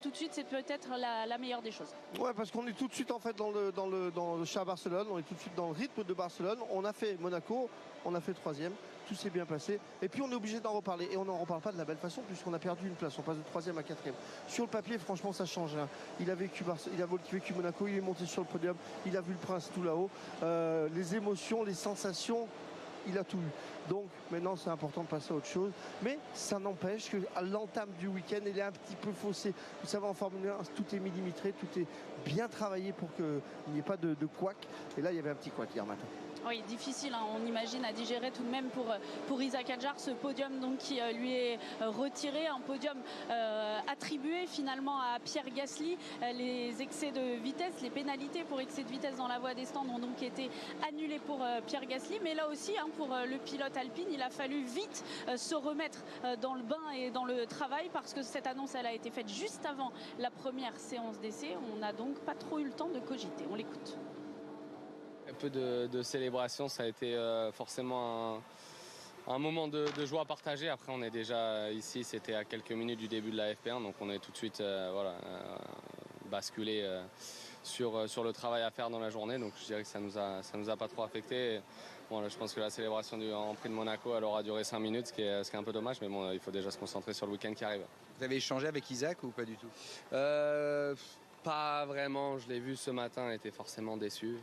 Tout de suite, c'est peut-être la meilleure des choses. Ouais, parce qu'on est tout de suite en fait dans le chat à Barcelone, on est tout de suite dans le rythme de Barcelone. On a fait Monaco, on a fait troisième, tout s'est bien passé. Et puis on est obligé d'en reparler. Et on n'en reparle pas de la belle façon puisqu'on a perdu une place. On passe de troisième à quatrième. Sur le papier, franchement, ça change rien. Il a vécu Monaco, il est monté sur le podium, il a vu le prince tout là-haut. Les émotions, les sensations, il a tout eu. Donc maintenant c'est important de passer à autre chose. Mais ça n'empêche qu'à l'entame du week-end, il est un petit peu faussé. Vous savez, en Formule 1, tout est millimétré, tout est bien travaillé pour qu'il n'y ait pas de couac. Et là, il y avait un petit couac hier matin. Oui, difficile, hein, on imagine, à digérer tout de même pour Isack Hadjar, ce podium donc, qui lui est retiré, un podium attribué finalement à Pierre Gasly. Les excès de vitesse, les pénalités pour excès de vitesse dans la voie des stands ont donc été annulées pour Pierre Gasly. Mais là aussi, hein, pour le pilote alpine, il a fallu vite se remettre dans le bain et dans le travail parce que cette annonce, elle a été faite juste avant la première séance d'essai. On n'a donc pas trop eu le temps de cogiter. On l'écoute. Un peu de célébration, ça a été forcément un moment de joie partagée. Après, on est déjà ici, c'était à quelques minutes du début de la FP1, donc on est tout de suite basculé sur le travail à faire dans la journée. Donc je dirais que ça nous a pas trop affecté. Bon, là, je pense que la célébration du Grand Prix de Monaco, elle aura duré 5 minutes, ce qui est un peu dommage, mais bon, il faut déjà se concentrer sur le week-end qui arrive. Vous avez échangé avec Isack ou pas du tout? Pas vraiment, je l'ai vu ce matin, était forcément déçu.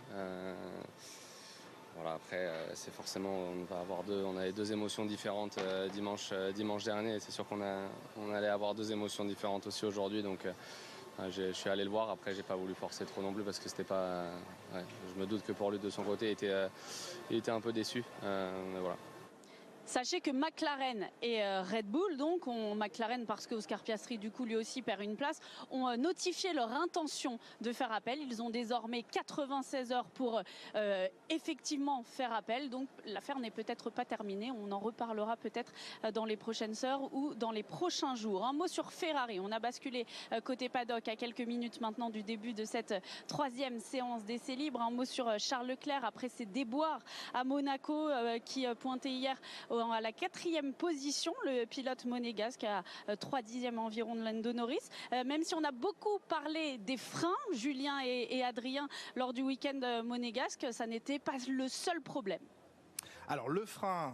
Voilà, après, c'est forcément, on avait deux émotions différentes dimanche dernier, et c'est sûr qu'on allait avoir deux émotions différentes aussi aujourd'hui, donc je suis allé le voir. Après, j'ai pas voulu forcer trop non plus parce que c'était pas. Je me doute que pour lui de son côté, il était un peu déçu. Mais voilà. Sachez que McLaren et Red Bull, donc McLaren parce que Oscar Piastri du coup lui aussi perd une place, ont notifié leur intention de faire appel. Ils ont désormais 96 heures pour effectivement faire appel. Donc l'affaire n'est peut-être pas terminée. On en reparlera peut-être dans les prochaines heures ou dans les prochains jours. Un mot sur Ferrari. On a basculé côté paddock à quelques minutes maintenant du début de cette troisième séance d'essai libre. Un mot sur Charles Leclerc après ses déboires à Monaco qui pointait hier à la 4e position, le pilote monégasque à 3/10 environ de Lando Norris. Même si on a beaucoup parlé des freins, Julien et Adrien, lors du week-end monégasque, ça n'était pas le seul problème. Alors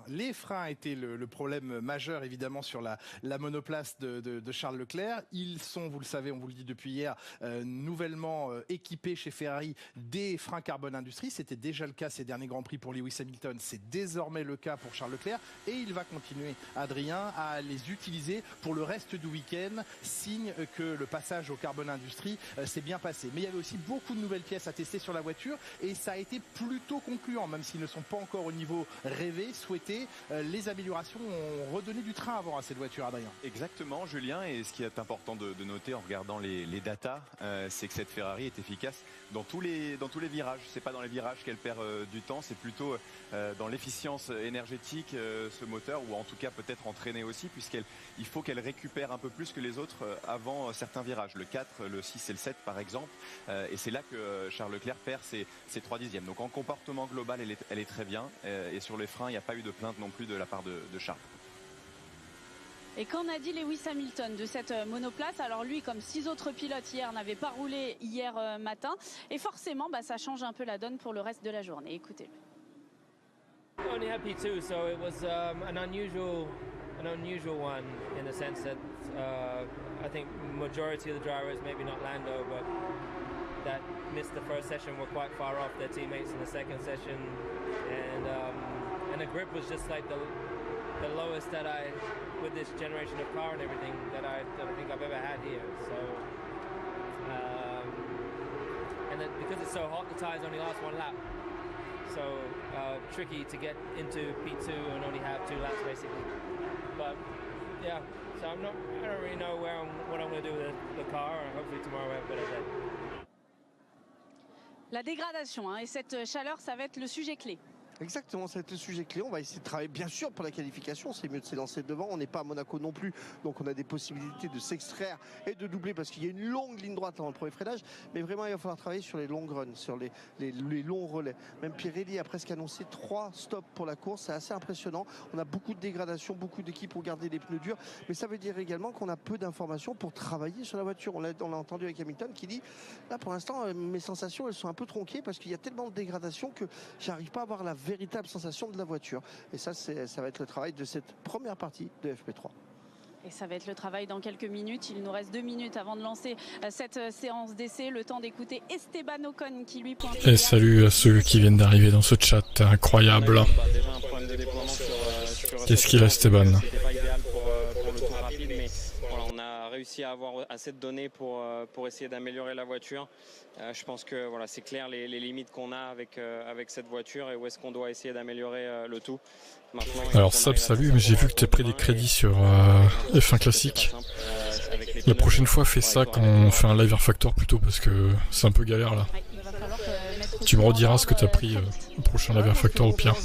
les freins étaient le problème majeur évidemment sur la monoplace de Charles Leclerc. Ils sont, vous le savez, on vous le dit depuis hier, nouvellement équipés chez Ferrari des freins Carbon Industries. C'était déjà le cas ces derniers Grands Prix pour Lewis Hamilton. C'est désormais le cas pour Charles Leclerc et il va continuer, Adrien, à les utiliser pour le reste du week-end, signe que le passage au Carbon Industries s'est bien passé. Mais il y avait aussi beaucoup de nouvelles pièces à tester sur la voiture et ça a été plutôt concluant, même s'ils ne sont pas encore au niveau rêvé, souhaité. Les améliorations ont redonné du train avant à cette voiture, Adrien. Exactement, Julien, et ce qui est important de noter en regardant les datas, c'est que cette Ferrari est efficace dans tous les virages. C'est pas dans les virages qu'elle perd du temps, c'est plutôt dans l'efficience énergétique, ce moteur, ou en tout cas peut-être entraîné aussi, puisqu'il faut qu'elle récupère un peu plus que les autres avant certains virages, le 4, le 6 et le 7 par exemple, et c'est là que Charles Leclerc perd ses 3/10. Donc en comportement global, elle est très bien, et sur les freins, il n'y a pas eu de plainte non plus de la part de Charles. Et qu'en a dit Lewis Hamilton de cette monoplace? Alors lui, comme 6 autres pilotes hier, n'avait pas roulé hier matin. Et forcément, ça change un peu la donne pour le reste de la journée. Écoutez-le. Only had P2, so it was an unusual one in the sense that I think majority of the drivers, maybe not Lando, but that missed the first session were quite far off their teammates in the second session, and the grip was just like the lowest that with this generation of car and everything that I think I've ever had here. So and then because it's so hot, the tires only last one lap, so tricky to get into P2 and only have 2 laps basically. But yeah, so I don't really know what I'm going to do with the car, and hopefully tomorrow we have a better day. La dégradation et cette chaleur, ça va être le sujet clé. Exactement, ça va être le sujet clé. On va essayer de travailler bien sûr pour la qualification. C'est mieux de s'élancer devant. On n'est pas à Monaco non plus, donc on a des possibilités de s'extraire et de doubler parce qu'il y a une longue ligne droite dans le premier freinage. Mais vraiment, il va falloir travailler sur les longs runs, sur les longs relais. Même Pirelli a presque annoncé 3 stops pour la course. C'est assez impressionnant. On a beaucoup de dégradation, beaucoup d'équipes ont gardé les pneus durs. Mais ça veut dire également qu'on a peu d'informations pour travailler sur la voiture. On l'a entendu avec Hamilton qui dit là pour l'instant mes sensations elles sont un peu tronquées parce qu'il y a tellement de dégradation que j'arrive pas à avoir la véritable sensation de la voiture. Et ça va être le travail de cette première partie de FP3. Et ça va être le travail dans quelques minutes. Il nous reste 2 minutes avant de lancer cette séance d'essai. Le temps d'écouter Esteban Ocon qui lui pointe. Et salut à ceux qui viennent d'arriver dans ce chat incroyable. Qu'est-ce qu'il a, Esteban? C'était pas idéal pour le tour rapide, mais voilà, on a réussi à avoir assez de données pour essayer d'améliorer la voiture. Je pense que voilà, c'est clair les limites qu'on a avec cette voiture et où est-ce qu'on doit essayer d'améliorer le tout. Maintenant, alors Sab, salut, mais j'ai vu que tu as pris des crédits sur F1 classique. La prochaine fois, fais ça quand on fait un live R-Factor plutôt parce que c'est un peu galère là. Tu me rediras ce que tu as pris au prochain live R-Factor au pire.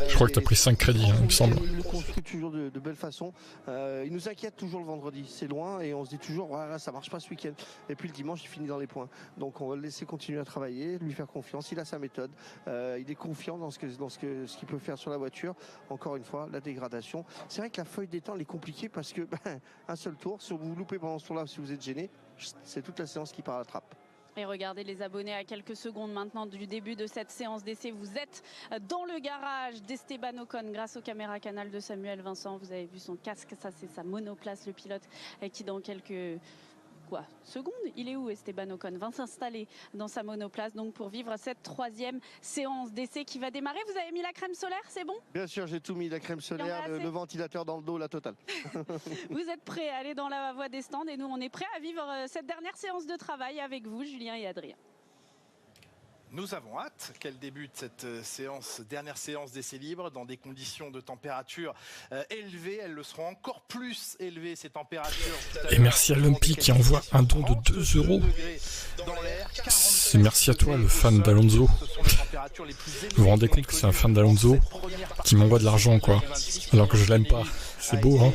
Je crois que tu as pris 5 crédits, hein, il me semble. Il le construit toujours de belle façon. Il nous inquiète toujours le vendredi. C'est loin et on se dit toujours ouais, ça marche pas ce week-end. Et puis le dimanche, il finit dans les points. Donc on va le laisser continuer à travailler, lui faire confiance. Il a sa méthode. Il est confiant dans ce qu'il peut faire sur la voiture. Encore une fois, la dégradation. C'est vrai que la feuille des temps elle est compliquée parce que un seul tour. Si vous loupez pendant ce tour-là, si vous êtes gêné, c'est toute la séance qui part à la trappe. Et regardez les abonnés à quelques secondes maintenant du début de cette séance d'essai. Vous êtes dans le garage d'Esteban Ocon grâce aux caméras Canal de Samuel Vincent. Vous avez vu son casque, ça c'est sa monoplace, le pilote qui dans quelques secondes, il est où Esteban Ocon va s'installer dans sa monoplace donc pour vivre cette 3e séance d'essai qui va démarrer. Vous avez mis la crème solaire, c'est bon? Bien sûr, j'ai tout mis, la crème solaire, le ventilateur dans le dos, la totale. Vous êtes prêts à aller dans la voie des stands et nous on est prêts à vivre cette dernière séance de travail avec vous, Julien et Adrien. Nous avons hâte qu'elle débute cette dernière séance d'essai libre dans des conditions de température élevées. Elles le seront encore plus élevées ces températures. Et merci à Lumpy qui envoie un don de 2 €. C'est merci à toi le fan d'Alonso. Vous vous rendez compte que c'est un fan d'Alonso qui m'envoie de l'argent quoi, alors que je l'aime pas. C'est beau hein.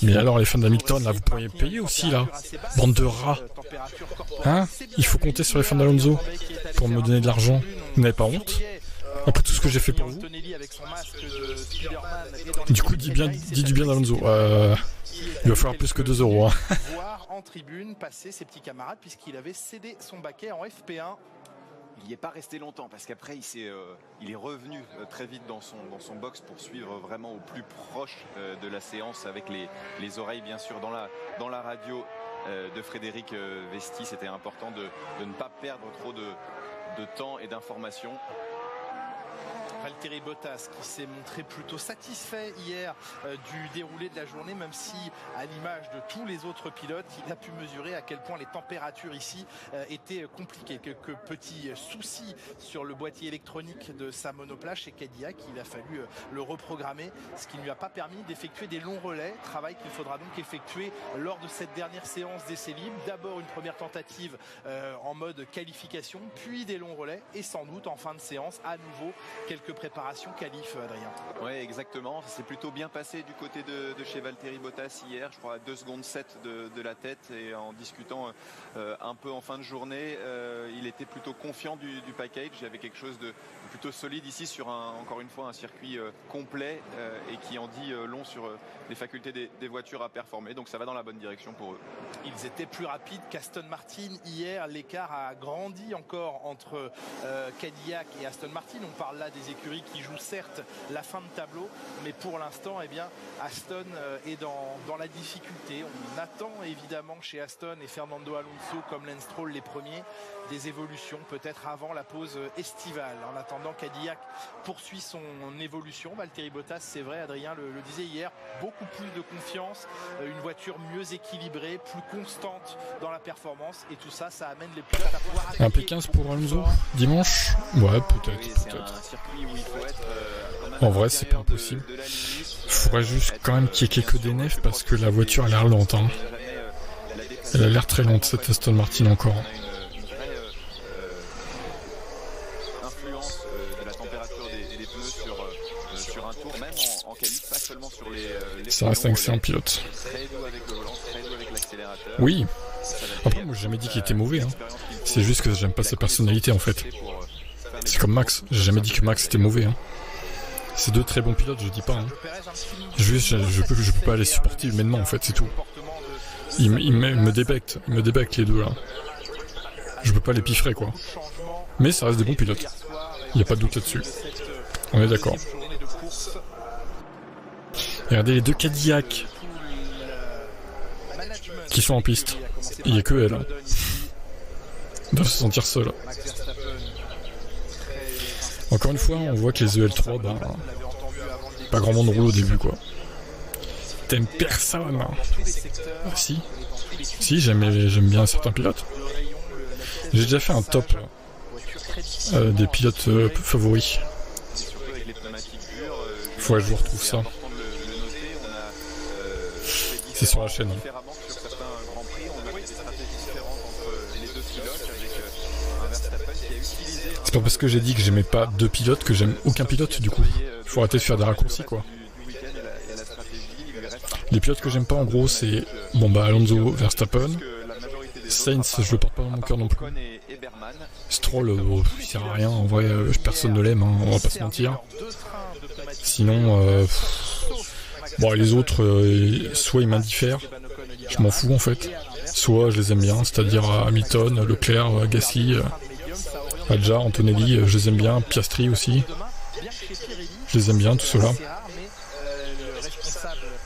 Mais alors les fans d'Hamilton là vous pourriez payer aussi là, bande de rats. Hein? Il faut compter sur les fans d'Alonso pour me donner de l'argent. Vous n'avez pas honte? Après tout ce que j'ai fait pour vous. Du coup dis du bien d'Alonso. Il va falloir plus que 2 €. Hein. Voir en tribune passer ses petits camarades puisqu'il avait cédé son baquet en FP1. Il n'y est pas resté longtemps parce qu'après il est revenu très vite dans son box pour suivre vraiment au plus proche de la séance avec les oreilles bien sûr dans la radio de Frédéric Vesti. C'était important de ne pas perdre trop de temps et d'informations. Valtteri Bottas qui s'est montré plutôt satisfait hier du déroulé de la journée, même si à l'image de tous les autres pilotes, il a pu mesurer à quel point les températures ici étaient compliquées. Quelques petits soucis sur le boîtier électronique de sa monoplace chez Cadillac, il a fallu le reprogrammer, ce qui ne lui a pas permis d'effectuer des longs relais, travail qu'il faudra donc effectuer lors de cette dernière séance d'essai libre. D'abord une première tentative en mode qualification, puis des longs relais et sans doute en fin de séance à nouveau quelques préparation qualif, Adrien. Oui, exactement. Ça s'est plutôt bien passé du côté de chez Valtteri Bottas hier. Je crois à 2 secondes 7 de la tête. Et en discutant un peu en fin de journée, il était plutôt confiant du package. Il y avait quelque chose de plutôt solide ici sur encore une fois un circuit complet et qui en dit long sur les facultés des voitures à performer. Donc ça va dans la bonne direction pour eux. Ils étaient plus rapides qu'Aston Martin hier. L'écart a grandi encore entre Cadillac et Aston Martin. On parle là des écuries qui jouent certes la fin de tableau, mais pour l'instant eh bien Aston est dans la difficulté. On attend évidemment chez Aston et Fernando Alonso comme Lance Stroll les premiers des évolutions peut-être avant la pause estivale. En attendant, Cadillac poursuit son évolution. Valtteri Bottas, c'est vrai, Adrien le disait hier, beaucoup plus de confiance, une voiture mieux équilibrée, plus constante dans la performance et tout ça, ça amène les pilotes à pouvoir un P15 pour Alonso dimanche. Ouais, peut-être. En vrai, c'est pas impossible. Faudrait juste quand même qu'il y ait quelques DNF parce que la voiture a l'air lente. Hein. Elle a l'air très lente cette Aston Martin encore. Ça reste un excellent pilote. Très doux avec le volant, très doux avec l'accélérateur. Oui. Après, moi, j'ai jamais dit qu'il était mauvais. Hein. C'est juste que j'aime pas sa personnalité, en fait. C'est comme Max. J'ai jamais dit que Max était mauvais. Hein. C'est deux très bons pilotes, je dis pas. Hein. Je peux pas les supporter humainement, en fait, c'est tout. Ils me débectent. Ils me débectent, les deux, là. Je peux pas les piffrer, quoi. Mais ça reste des bons pilotes. Il n'y a pas de doute là-dessus. On est d'accord. Regardez les deux Cadillacs qui sont en piste. Il n'y a que elle. Hein. Ils doivent se sentir seuls. Encore une fois, on voit que les EL3, ben, pas grand monde roule au début, quoi. T'aimes personne. Ah, si. Si, j'aime bien certains pilotes. J'ai déjà fait un top des pilotes favoris. Faut que je vous retrouve ça. C'est sur la chaîne. Hein. C'est pas parce que j'ai dit que j'aimais pas deux pilotes que j'aime aucun pilote du coup. Faut arrêter de faire des raccourcis quoi. Les pilotes que j'aime pas en gros c'est bon bah Alonso, Verstappen, Sainz je le porte pas dans mon cœur non plus. Stroll il sert à rien en vrai personne ne l'aime hein, on va pas se mentir. Sinon bon les autres soit ils m'indiffèrent, je m'en fous en fait, soit je les aime bien, c'est-à-dire Hamilton, Leclerc, Gasly, Adja, Antonelli, je les aime bien, Piastri aussi. Je les aime bien tout cela.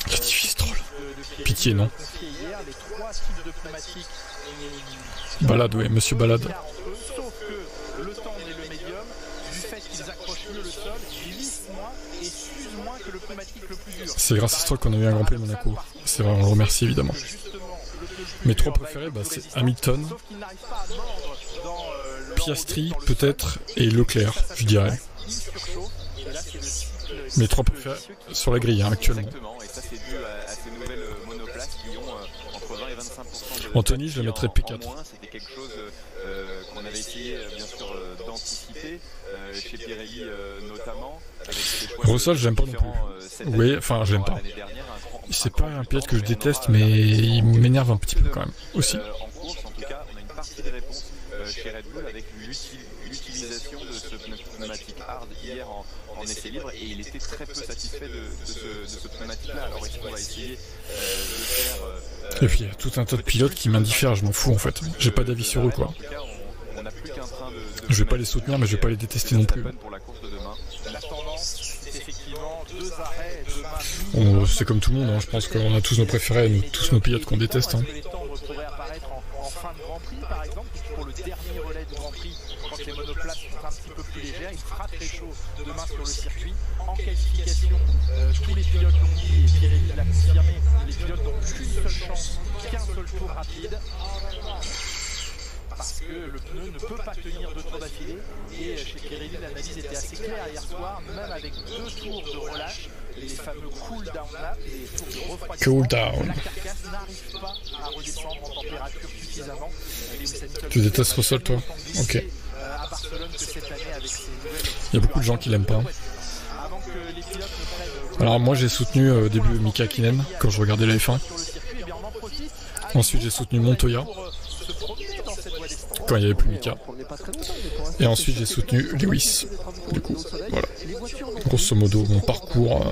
Latifi Stroll. Pitié non. Balade ouais, monsieur Balade. C'est grâce à Stroll qu'on a eu un Grand Prix de Monaco. C'est vrai, on le remercie évidemment. Mes trois préférés, bah, c'est Hamilton, Piastri peut-être et Leclerc, je dirais. Mes trois préférés sur la grille hein, actuellement. Anthony, je le mettrais P4. C'était quelque chose qu'on avait essayé bien sûr d'anticiper chez Pirelli notamment. Russell, j'aime pas non plus. Oui, enfin, je l'aime pas. C'est pas un pilote que je déteste, mais il m'énerve un petit peu quand même aussi. En course, en tout cas, on a une partie des réponses chez Red Bull avec l'utilisation de ce pneumatique hard hier en essai libre et il était très peu satisfait de ce pneumatique-là. Alors est-ce qu'on va essayer de faire... Et puis il y a tout un tas de pilotes qui m'indiffèrent, je m'en fous en fait. J'ai pas d'avis sur eux quoi. Je vais pas les soutenir mais je vais pas les détester non plus. C'est comme tout le monde, hein. Je pense qu'on a tous nos préférés, tous nos pilotes qu'on déteste. Hein. En fin de Grand Prix par exemple, pour le dernier relais du Grand Prix, quand les monoplaces sont un petit peu plus légères, il fera très chaud demain sur le circuit. En qualification, tous les pilotes l'ont dit et Pirelli l'a confirmé, les pilotes n'ont qu'une seule chance, qu'un seul tour rapide. Parce que le pneu ne peut pas tenir deux tours d'affilée et chez Pirelli l'analyse était assez claire hier soir, même avec deux tours de relâche, les fameux cool down là, les tours de refroidissement, la carcasse n'arrive pas à redescendre en température suffisamment. Tu détestes Russell toi? Ok. Il y a beaucoup de gens qui l'aiment pas. Alors moi j'ai soutenu au début Mika Hakkinen quand je regardais la F1. Ensuite j'ai soutenu Montoya quand il n'y avait plus Mika. Et ensuite j'ai soutenu Lewis. Du coup, voilà. Grosso modo, mon parcours.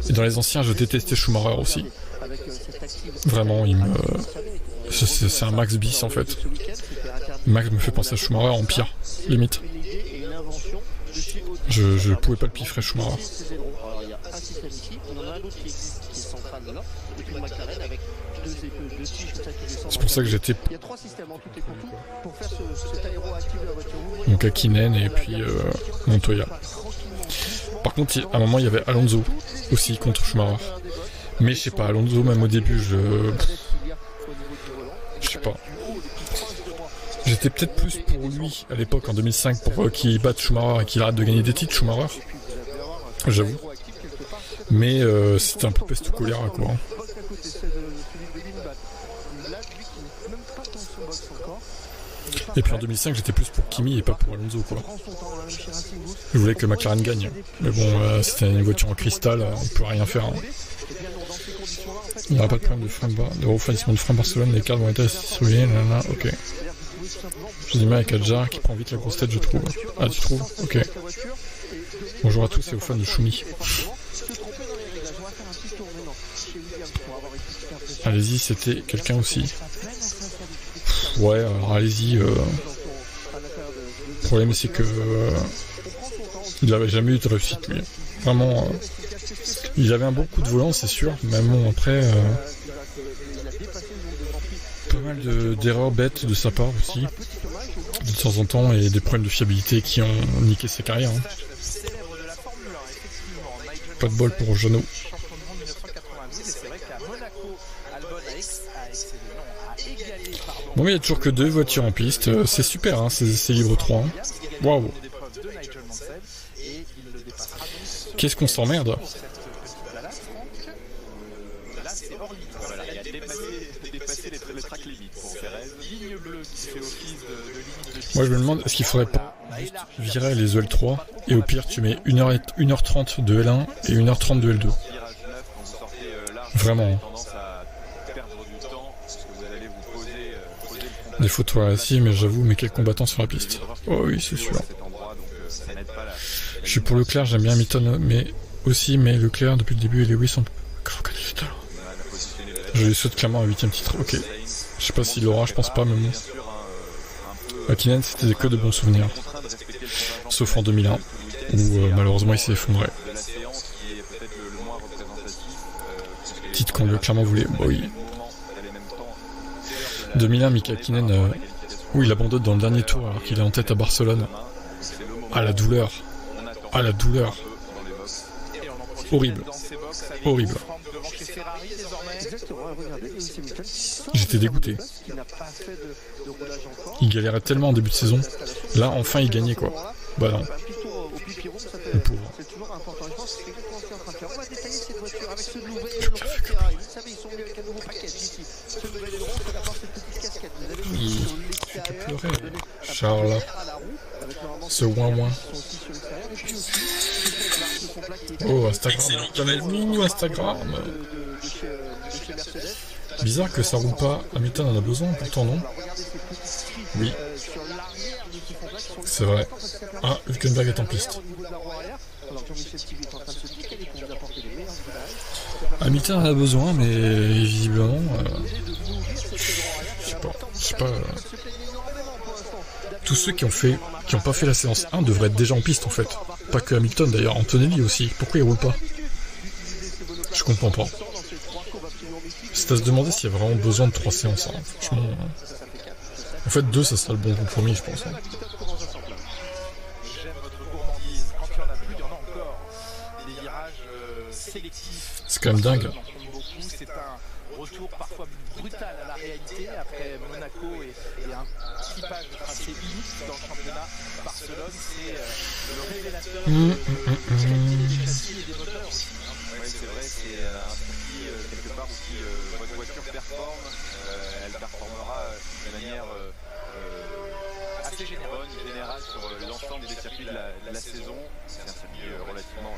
Et dans les anciens, je détestais Schumacher aussi. Vraiment, c'est un Max bis en fait. Max me fait penser à Schumacher en pire, limite. Je pouvais pas le piffrer Schumacher. C'est pour ça que j'étais donc Hakkinen et puis Montoya. Par contre à un moment il y avait Alonso aussi contre Schumacher. Mais je sais pas, Alonso même au début je sais pas. J'étais peut-être plus pour lui à l'époque en 2005 pour qu'il batte Schumacher et qu'il arrête de gagner des titres Schumacher. J'avoue. Mais c'était un peu peste ou choléra quoi. Et puis en 2005 j'étais plus pour Kimi et pas pour Alonso quoi. Je voulais que McLaren gagne. Mais bon c'était une voiture en cristal, on peut rien faire. Hein. Il n'y aura pas de problème de refroidissement de frein Barcelone, les cartes vont être souillées, nanana, ok. J'ai du mal avec Adjar qui prend vite la grosse tête, je trouve. Ah, tu trouves? Ok. Bonjour à tous et aux fans de Shumi. Allez-y, c'était quelqu'un aussi. Ouais, alors allez-y. Le problème c'est que il n'avait jamais eu de réussite lui. Vraiment, il avait un bon coup de volant, c'est sûr, mais bon après, pas mal d'erreurs bêtes de sa part aussi, de temps en temps, et des problèmes de fiabilité qui ont niqué ses carrières. Hein. Pas de bol pour Jeannot. Bon, mais il n'y a toujours que 2 voitures en piste, c'est super, hein, c'est libre 3. Hein. Waouh! Qu'est-ce qu'on s'emmerde? Moi je me demande, est-ce qu'il faudrait pas juste virer les EL3 et au pire tu mets 1h30 de L1 et 1h30 de L2. Vraiment. Des photos réussies, mais j'avoue, mais quel combattant sur la piste. Oh oui, c'est sûr. Je suis pour Leclerc, j'aime bien Hamilton, mais Leclerc depuis le début et Lewis sont focalisés. Je lui souhaite clairement un 8ème titre. Ok. Je sais pas s'il l'aura, je pense pas, mais bon. Hakkinen, c'était que de bons souvenirs. Sauf en 2001, où malheureusement il s'est effondré. Titre qu'on lui a clairement voulu. Bah oui. 2001, Mika Hakkinen, où il abandonne dans le dernier tour alors qu'il est en tête à Barcelone. Ah la douleur. Ah la douleur. Horrible. Horrible. J'étais dégoûté. Il galérait tellement en début de saison. Là, enfin, il gagnait quoi. Bah non. Le pauvre. Tu peux pleurer, Charles. Ce ouin-ouin. Oh, Instagram. Ouh, Instagram. Bizarre que ça roule pas. Hamilton en a besoin, pourtant non. Oui. C'est vrai. Ah, Hülkenberg est en piste. Hamilton en a besoin, mais visiblement... je sais pas... Tous ceux qui ont pas fait la séance 1 devraient être déjà en piste en fait. Pas que Hamilton d'ailleurs, Antonelli aussi. Pourquoi il roule pas? Je comprends pas. C'est à se demander s'il y a vraiment besoin de 3 séances. Hein. Franchement. En fait 2 ça sera le bon compromis je pense. Hein. C'est quand même dingue. Retour parfois brutal à la réalité après Monaco et un typage de tracé unique dans le championnat. Barcelone, c'est le révélateur des châssis et des moteurs. Oui, c'est vrai, c'est un circuit quelque part où si votre voiture performe, elle performera de manière assez générale sur l'ensemble des circuits de la saison. C'est un circuit relativement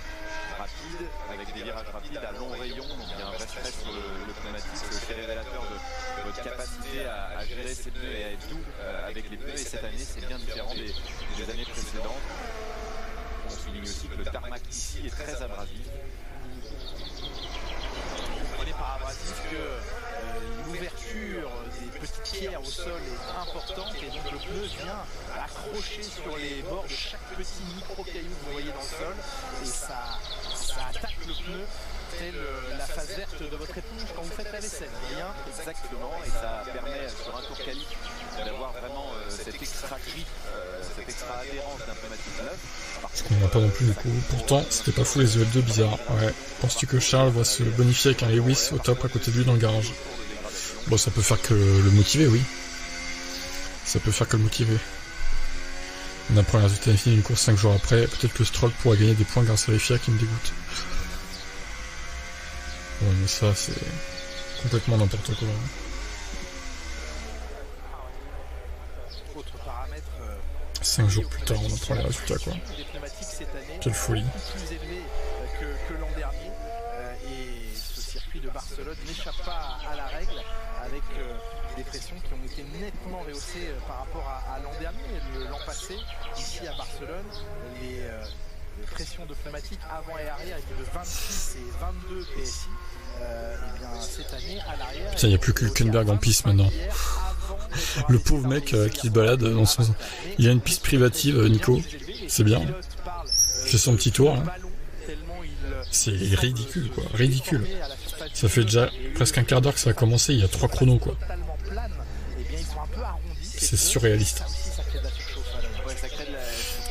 rapide, avec des virages rapides à long rayon, donc il y a un vrai stress sur le pneumatique, c'est révélateur de votre capacité à gérer ces pneus et à être doux avec les pneus, et cette année c'est bien différent des années précédentes. On souligne aussi que le tarmac ici est très abrasif. Vous comprenez par abrasif que l'ouverture des petites pierres au sol est importante et donc le pneu vient accrocher sur les bords de chaque petit micro-caillou que vous voyez dans le sol et ça attaque le pneu tel la face verte de votre éponge quand vous faites la vaisselle. Bien, exactement, et ça permet sur un tour quali d'avoir vraiment cet extra grip, cette extra adhérence d'un pneumatique neuf. Ce qu'on n'a pas non plus du coup. Pourtant, c'était pas fou les EL2 bizarres. Ouais. Penses-tu que Charles va se bonifier avec un Lewis au top à côté de lui dans le garage? Bon, ça peut faire que le motiver, oui. Ça peut faire que le motiver. On apprend les résultats définis d'une course 5 jours après. Peut-être que Stroll pourra gagner des points grâce à la FIA qui me dégoûte. Ouais, mais ça, c'est complètement n'importe quoi. 5 jours plus tard, on apprend les résultats, quoi. Quelle folie. circuit de Barcelone n'échappe pas à la règle, avec des pressions qui ont été nettement rehaussées par rapport à l'an dernier, l'an passé. Ici à Barcelone, les pressions de pneumatiques avant et arrière étaient de 26 et 22 PSI. Et bien cette année à l'arrière, il n'y a plus que Hülkenberg en piste maintenant. Le pauvre mec qui se balade dans son... Il a une piste privative, Nico, c'est bien. Il fait son petit tour. Hein. C'est ridicule, quoi, ridicule. Ça fait déjà presque un quart d'heure que ça a commencé, il y a 3 chronos, quoi. C'est surréaliste.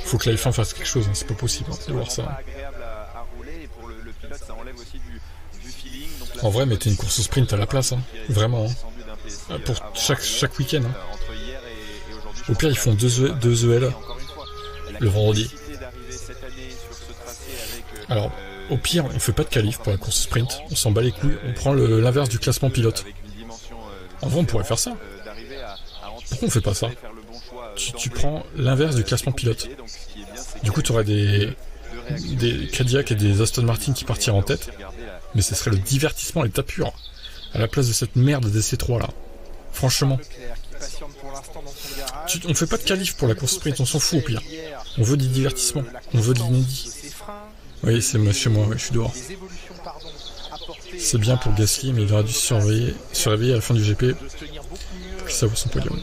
Faut que la F1 fasse quelque chose, hein. C'est pas possible hein, de voir ça. En vrai, mettez une course au sprint à la place, hein. Vraiment. Hein. Pour chaque week-end. Hein. Au pire, ils font 2 EL le vendredi. Alors, au pire, on fait pas de qualif pour la course sprint. On s'en bat les couilles. On prend l'inverse du classement pilote. En vrai, on pourrait faire ça. Pourquoi on fait pas ça? Tu prends l'inverse du classement pilote. Du coup, tu aurais des Cadillac et des Aston Martin qui partiraient en tête. Mais ce serait le divertissement à l'état pur. À la place de cette merde d'essai-3 là. Franchement. On fait pas de qualif pour la course sprint, on s'en fout au pire. On veut du divertissement. On veut de l'inédit. Oui, c'est chez moi, ouais, je suis dehors. C'est bien pour Gasly, mais il aurait dû se réveiller à la fin du GP pour qu'il savoure son podium.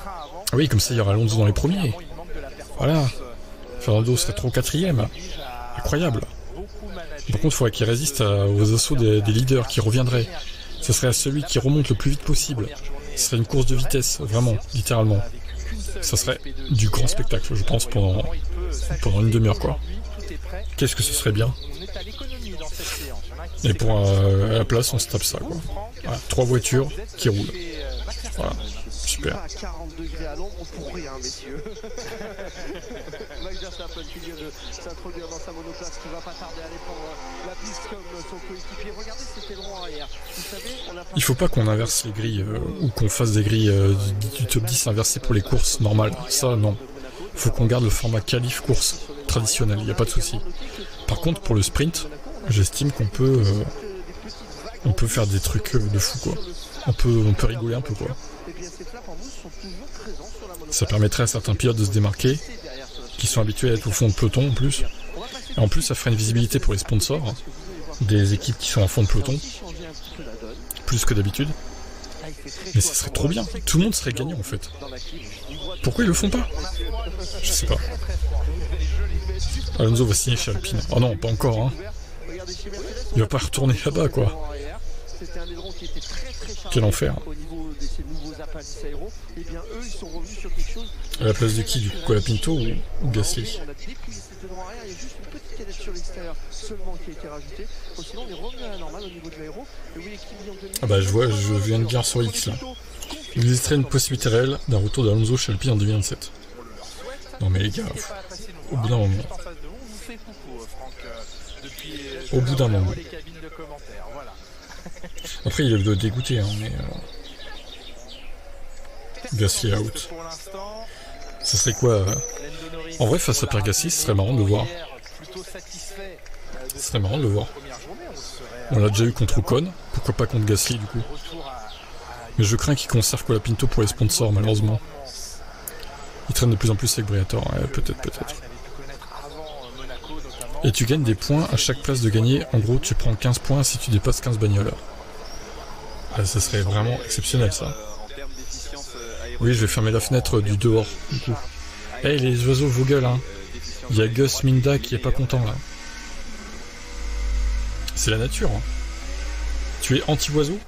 Ah oui, comme ça il y aura Alonso dans les premiers. Voilà. Fernando serait trop 4ème. Incroyable. Par contre, il faudrait qu'il résiste aux assauts des leaders qui reviendraient. Ce serait à celui qui remonte le plus vite possible. Ce serait une course de vitesse, vraiment, littéralement. Ça serait du grand spectacle, je pense, pendant une demi-heure, quoi. Qu'est-ce que ce serait bien. Et pour la place, on se tape ça, quoi. Voilà, 3 voitures qui roulent. Voilà, super. À 40 degrés à l'ombre pour rien, messieurs. Max Verstappen qui vient de s'introduire dans sa monoplace, qui va pas tarder à aller prendre la piste comme son coéquipier. Regardez cet aileron arrière. Vous savez, il faut pas qu'on inverse les grilles ou qu'on fasse des grilles du top 10 inversées pour les courses normales. Ça, non. Il faut qu'on garde le format qualif course traditionnel, il n'y a pas de souci. Par contre, pour le sprint, j'estime qu'on peut faire des trucs de fou, quoi. On peut rigoler un peu, quoi. Ça permettrait à certains pilotes de se démarquer, qui sont habitués à être au fond de peloton en plus. Et en plus, ça ferait une visibilité pour les sponsors, des équipes qui sont en fond de peloton, plus que d'habitude. Mais ça serait trop bien, tout le monde serait gagnant en fait. Pourquoi ils le font pas? Je sais pas. Alonso va signer chez Alpine. Oh non, pas encore, hein. Il va pas retourner là-bas, quoi. Quel enfer. À la place de qui, du coup, Colapinto ou Gasly? Ah bah je viens de lire sur X là. Il existerait une possibilité réelle d'un retour d'Alonso chez Alpine en 2027. Non mais les gars, au bout d'un moment. Au bout d'un moment. Après il est dégoûté, hein, mais... Gasly out. Ça serait quoi En vrai, face à Pierre Gasly, ce serait marrant de le voir. Ce serait marrant de le voir. On l'a déjà eu contre Ocon, pourquoi pas contre Gasly du coup. Mais je crains qu'il conserve Colapinto pour les sponsors, malheureusement. Il traîne de plus en plus avec Briatore, ouais, peut-être. Et tu gagnes des points à chaque place de gagner. En gros, tu prends 15 points si tu dépasses 15 bagnoles. Ah, ça serait vraiment exceptionnel, ça. Oui, je vais fermer la fenêtre du dehors, du coup. Hey, les oiseaux, vos gueules, hein. Il y a Gus Minda qui est pas content, là. C'est la nature, hein. Tu es anti-oiseau?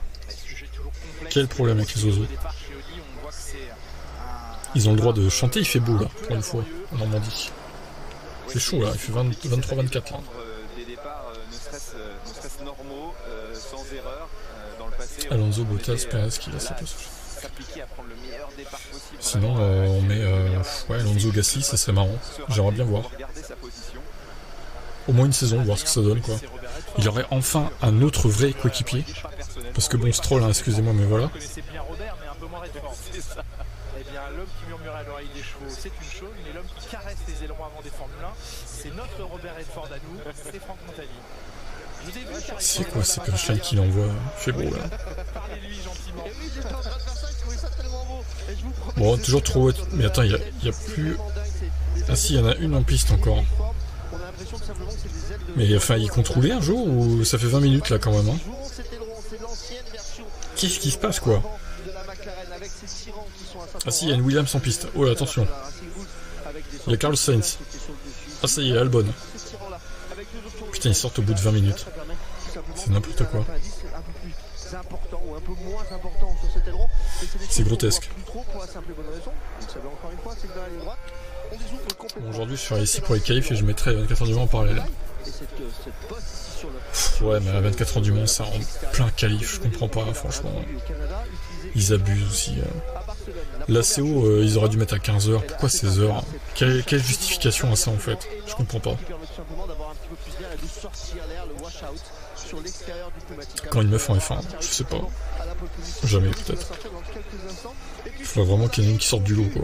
Quel problème avec les oiseaux? Ils ont le droit de chanter, il fait beau, là, pour une fois, en Normandie. C'est chaud, là, il fait 23-24, là. Alonso, Bottas, Perez qui va sa place. Sinon, on met ouais, Alonso, Gasly, ça serait marrant. J'aimerais bien voir. Au moins une saison, voir ce que ça donne, quoi. Il aurait enfin un autre vrai coéquipier. Parce que bon, Stroll, hein, excusez-moi, mais voilà. L'homme qui murmurait à l'oreille des chevaux, c'est une chose, mais l'homme qui caresse les ailerons avant des Formule 1, c'est notre Robert Redford à nous, c'est Franck Montagny. C'est quoi ces punchlines qu'il envoie? Fait beau là. Bon, toujours trop haute. Mais attends, il y a plus... Ah si, il y en a une en piste encore. Mais enfin, il compte rouler un jour ou ça fait 20 minutes là quand même hein. Qu'est-ce qui se passe quoi? Ah si, il y a une Williams en piste. Oh là, attention. Il y a Carlos Sainz. Ah ça y est, Albon. Putain, ils sortent au bout de 20 minutes. C'est n'importe quoi. C'est grotesque. Bon, aujourd'hui je serai ici pour les qualifs et je mettrai 24 heures du Mans en parallèle. Ouais mais à 24 heures du Mans c'est en plein qualif, je comprends pas franchement. Ils abusent aussi. L'ACO ils auraient dû mettre à 15 heures, pourquoi 16 heures? Quelle justification à ça en fait? Je comprends pas. Quand une meuf en F1, je sais pas. Jamais peut-être. Il faudrait vraiment qu'il y en ait une qui sorte du lot quoi.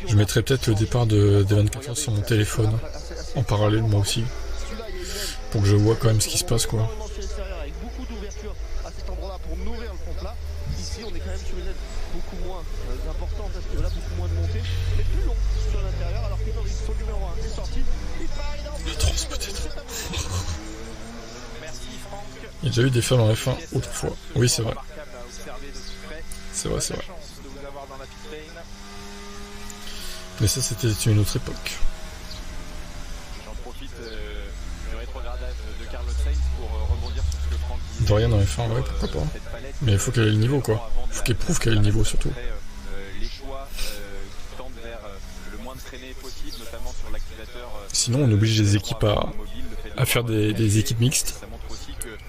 Je mettrai peut-être le départ des 24 heures sur mon téléphone en parallèle moi aussi. Pour que je vois quand même ce qui se passe quoi. La trans peut-être. Il y a déjà eu des femmes en F1 autrefois. Oui c'est vrai. C'est vrai, c'est vrai. Mais ça c'était une autre époque. J'en profite du rétrogradage de Carlos Sainz pour rebondir sur ce que Franck dit. Dorian en F1, ouais pourquoi pas. Mais il faut qu'elle ait le niveau quoi. Il faut qu'elle prouve qu'elle ait le niveau surtout. Les choix qui tendent vers le moins de traînées possible, notamment sur l'activateur. Sinon on oblige les équipes à faire des équipes mixtes.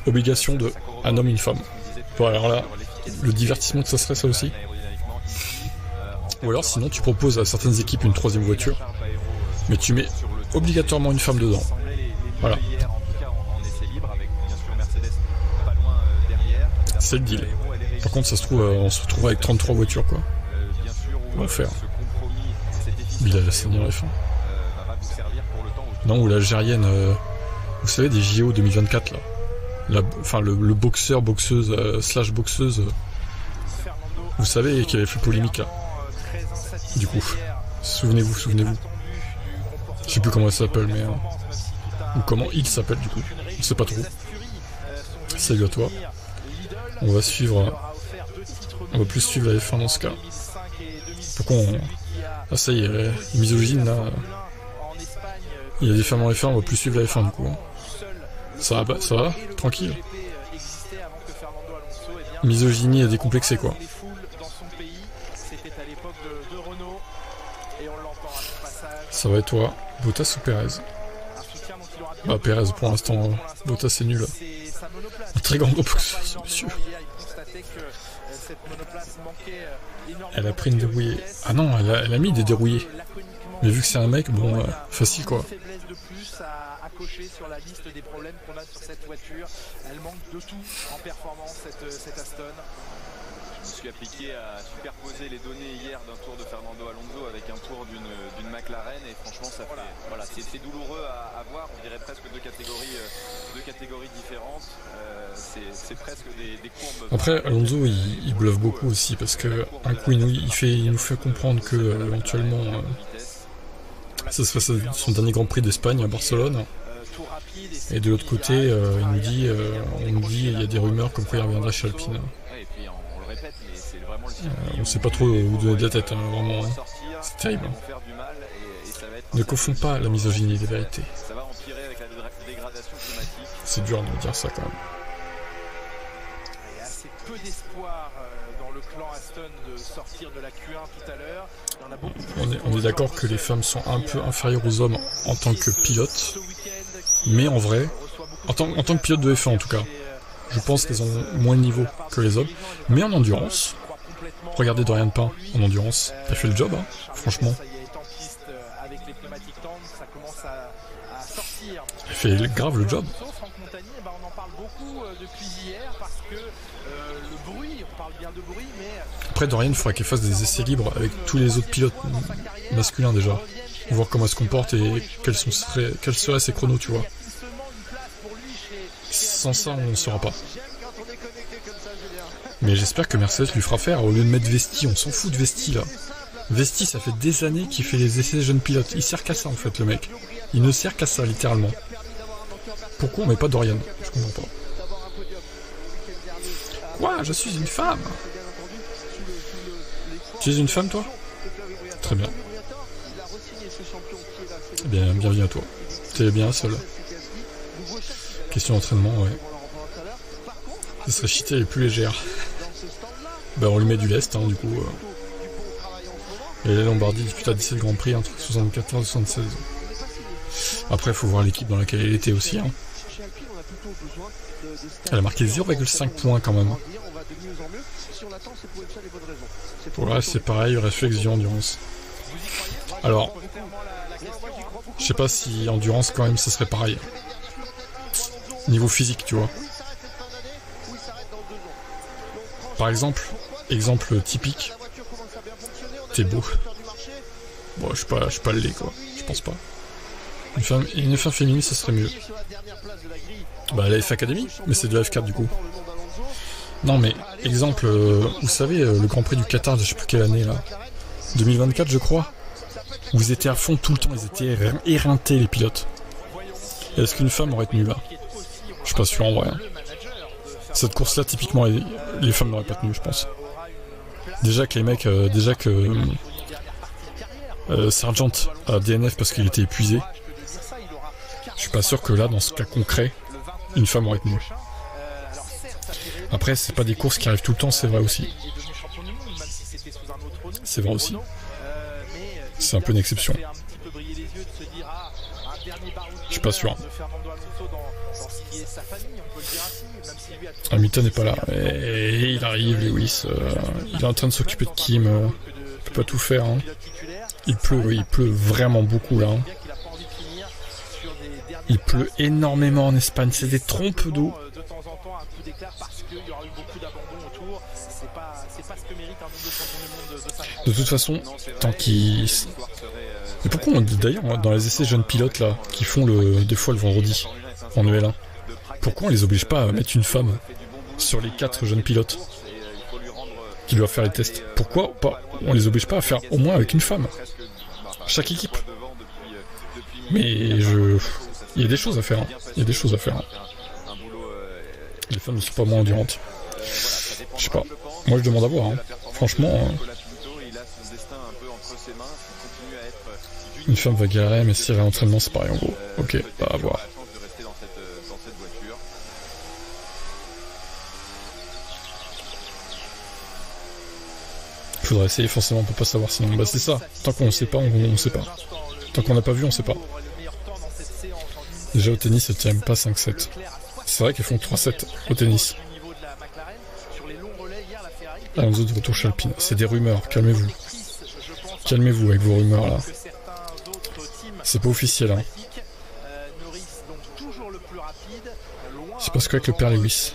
Obligation de un homme et une femme. Bon alors là, le divertissement que ça serait ça aussi. Ou alors sinon tu proposes à certaines équipes une troisième voiture, mais tu mets obligatoirement une femme dedans. Voilà. C'est le deal. Par contre ça se trouve, on se retrouve avec 33 voitures quoi. L'enfer. Il a la Seigneur F1. Non, ou l'Algérienne, vous savez des JO 2024 là. Enfin le boxeur, boxeuse, slash boxeuse, vous savez, qui avait fait polémique là. Du coup, souvenez-vous. Je sais plus comment elle s'appelle, mais... ou comment il s'appelle du coup. On sait pas trop. Salut à toi. On va suivre... On va plus suivre la F1 dans ce cas. Pourquoi on... Ah ça y est, misogyne là... Il y a des femmes en F1, on va plus suivre la F1 du coup. Ça va tranquille. Misogynie et décomplexé quoi. Ça va et toi? Bottas ou Perez? Bah Perez pour l'instant, Bottas c'est nul. Un très grand groupe, ce monsieur. Elle a pris une dérouillée. Ah non, elle a mis des dérouillés. Mais vu que c'est un mec, bon, facile quoi. Cocher sur la liste des problèmes qu'on a sur cette voiture. Elle manque de tout en performance cette Aston. Je me suis appliqué à superposer les données hier d'un tour de Fernando Alonso avec un tour d'une McLaren et franchement ça fait, voilà, c'est douloureux à voir. On dirait presque deux catégories différentes. C'est presque des courbes. Après Alonso il bluffe beaucoup aussi parce que un coup il nous fait comprendre que éventuellement ça serait son dernier Grand Prix d'Espagne à Barcelone. Et de l'autre côté, on nous dit il y a des rumeurs comme quoi il reviendra chez Alpine. On sait pas trop où donner de la tête, hein, vraiment. Hein. C'est terrible. Ne confonds pas la misogynie et les vérités. C'est dur de dire ça quand même. Il y a assez peu d'espoir dans le clan Aston de sortir de la Q1 tout à l'heure. On est d'accord que les femmes sont un peu inférieures aux hommes en tant que pilotes. Mais en vrai, en tant que pilote de F1 en tout cas, je pense qu'elles ont moins de niveau que les hommes. Mais en endurance, regardez Dorian Pain en endurance, elle fait le job, hein, franchement. Elle fait grave le job. Après Dorian, il faudrait qu'elle fasse des essais libres avec tous les autres pilotes masculins déjà. voir comment elle se comporte et quels seraient ses chronos, tu vois. Sans ça, on ne saura pas. Mais j'espère que Mercedes lui fera faire, au lieu de mettre Vesti, on s'en fout de Vesti là. Vesti, ça fait des années qu'il fait les essais jeunes pilotes. Il sert qu'à ça en fait, le mec. Il ne sert qu'à ça, littéralement. Pourquoi on met pas Dorian? Je comprends pas. Quoi? Je suis une femme. Tu es une femme, toi? Très bien. Eh bien, bienvenue à toi. T'es bien seul. Question d'entraînement, ouais. Ce serait cheaté, elle est plus légère. Ben, on lui met du lest, hein, du coup. Et la Lombardie dispute à 17 Grand Prix entre 74 et 76. Après, il faut voir l'équipe dans laquelle elle était aussi. Hein. Elle a marqué 0,5 points quand même. Pour là, c'est pareil, réflexe du endurance. Alors, je sais pas si endurance quand même, ça serait pareil. Niveau physique, tu vois. Par exemple typique, t'es beau. Bon, je suis pas le lait, quoi. Je pense pas. Une femme féminine, ça serait mieux. Bah, la F Academy, mais c'est de la F4 du coup. Non, mais exemple, vous savez, le Grand Prix du Qatar, je sais plus quelle année là. 2024, je crois. Où ils étaient à fond tout le temps, ils étaient éreintés, les pilotes. Est-ce qu'une femme aurait tenu là? Je suis pas sûr en vrai. Cette course-là, typiquement, les femmes n'auraient pas tenu, je pense. Déjà que les mecs, Sargent a DNF parce qu'il était épuisé. Je suis pas sûr que là, dans ce cas concret, une femme aurait tenu. Après, c'est pas des courses qui arrivent tout le temps, c'est vrai aussi. C'est vrai aussi. C'est un peu une exception. Je suis pas sûr. Hamilton n'est pas là. Et il arrive, Lewis. Il est en train de s'occuper de Kim. Il peut pas tout faire. Hein. Il pleut vraiment beaucoup là. Hein. Il pleut énormément en Espagne. C'est des trompes d'eau. De toute façon, tant qu'il... Mais pourquoi on dit d'ailleurs dans les essais jeunes pilotes là, qui font des fois le vendredi en EL1, pourquoi on les oblige pas à mettre une femme sur les 4 jeunes pilotes qui doivent faire les tests? Pourquoi pas on les oblige pas à faire au moins avec une femme? Chaque équipe. Mais il y a des choses à faire. Hein. Il y a des choses à faire. Hein. Les femmes ne sont pas moins endurantes. Je sais pas. Moi je demande à voir. Hein. Franchement. Une femme va galérer, mais si elle est à l'entraînement, c'est pareil en gros. Ok, bah à voir. Faudrait essayer, forcément, on peut pas savoir sinon. Bah c'est ça. Tant qu'on sait pas, on sait pas. Tant qu'on n'a pas vu, on sait pas. Déjà au tennis, elles tiennent pas 5-7. C'est vrai qu'elles font 3-7 au tennis. Alonso de retour chez Alpine. C'est des rumeurs, calmez-vous. Calmez-vous avec vos rumeurs là. C'est pas officiel hein. C'est parce qu'avec le père Lewis.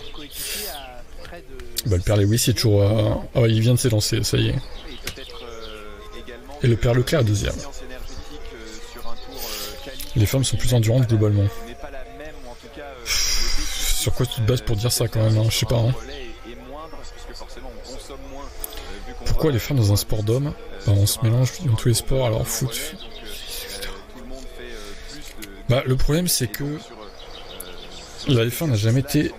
Bah le père Lewis il est toujours ah il vient de s'élancer, ça y est. Et le père Leclerc deuxième. Les femmes sont plus endurantes globalement. Sur quoi tu te bases pour dire ça quand même hein, je sais pas hein. Pourquoi les femmes dans un sport d'hommes bah, on se mélange dans tous les sports alors foot. Bah le problème c'est que la F1 n'a jamais été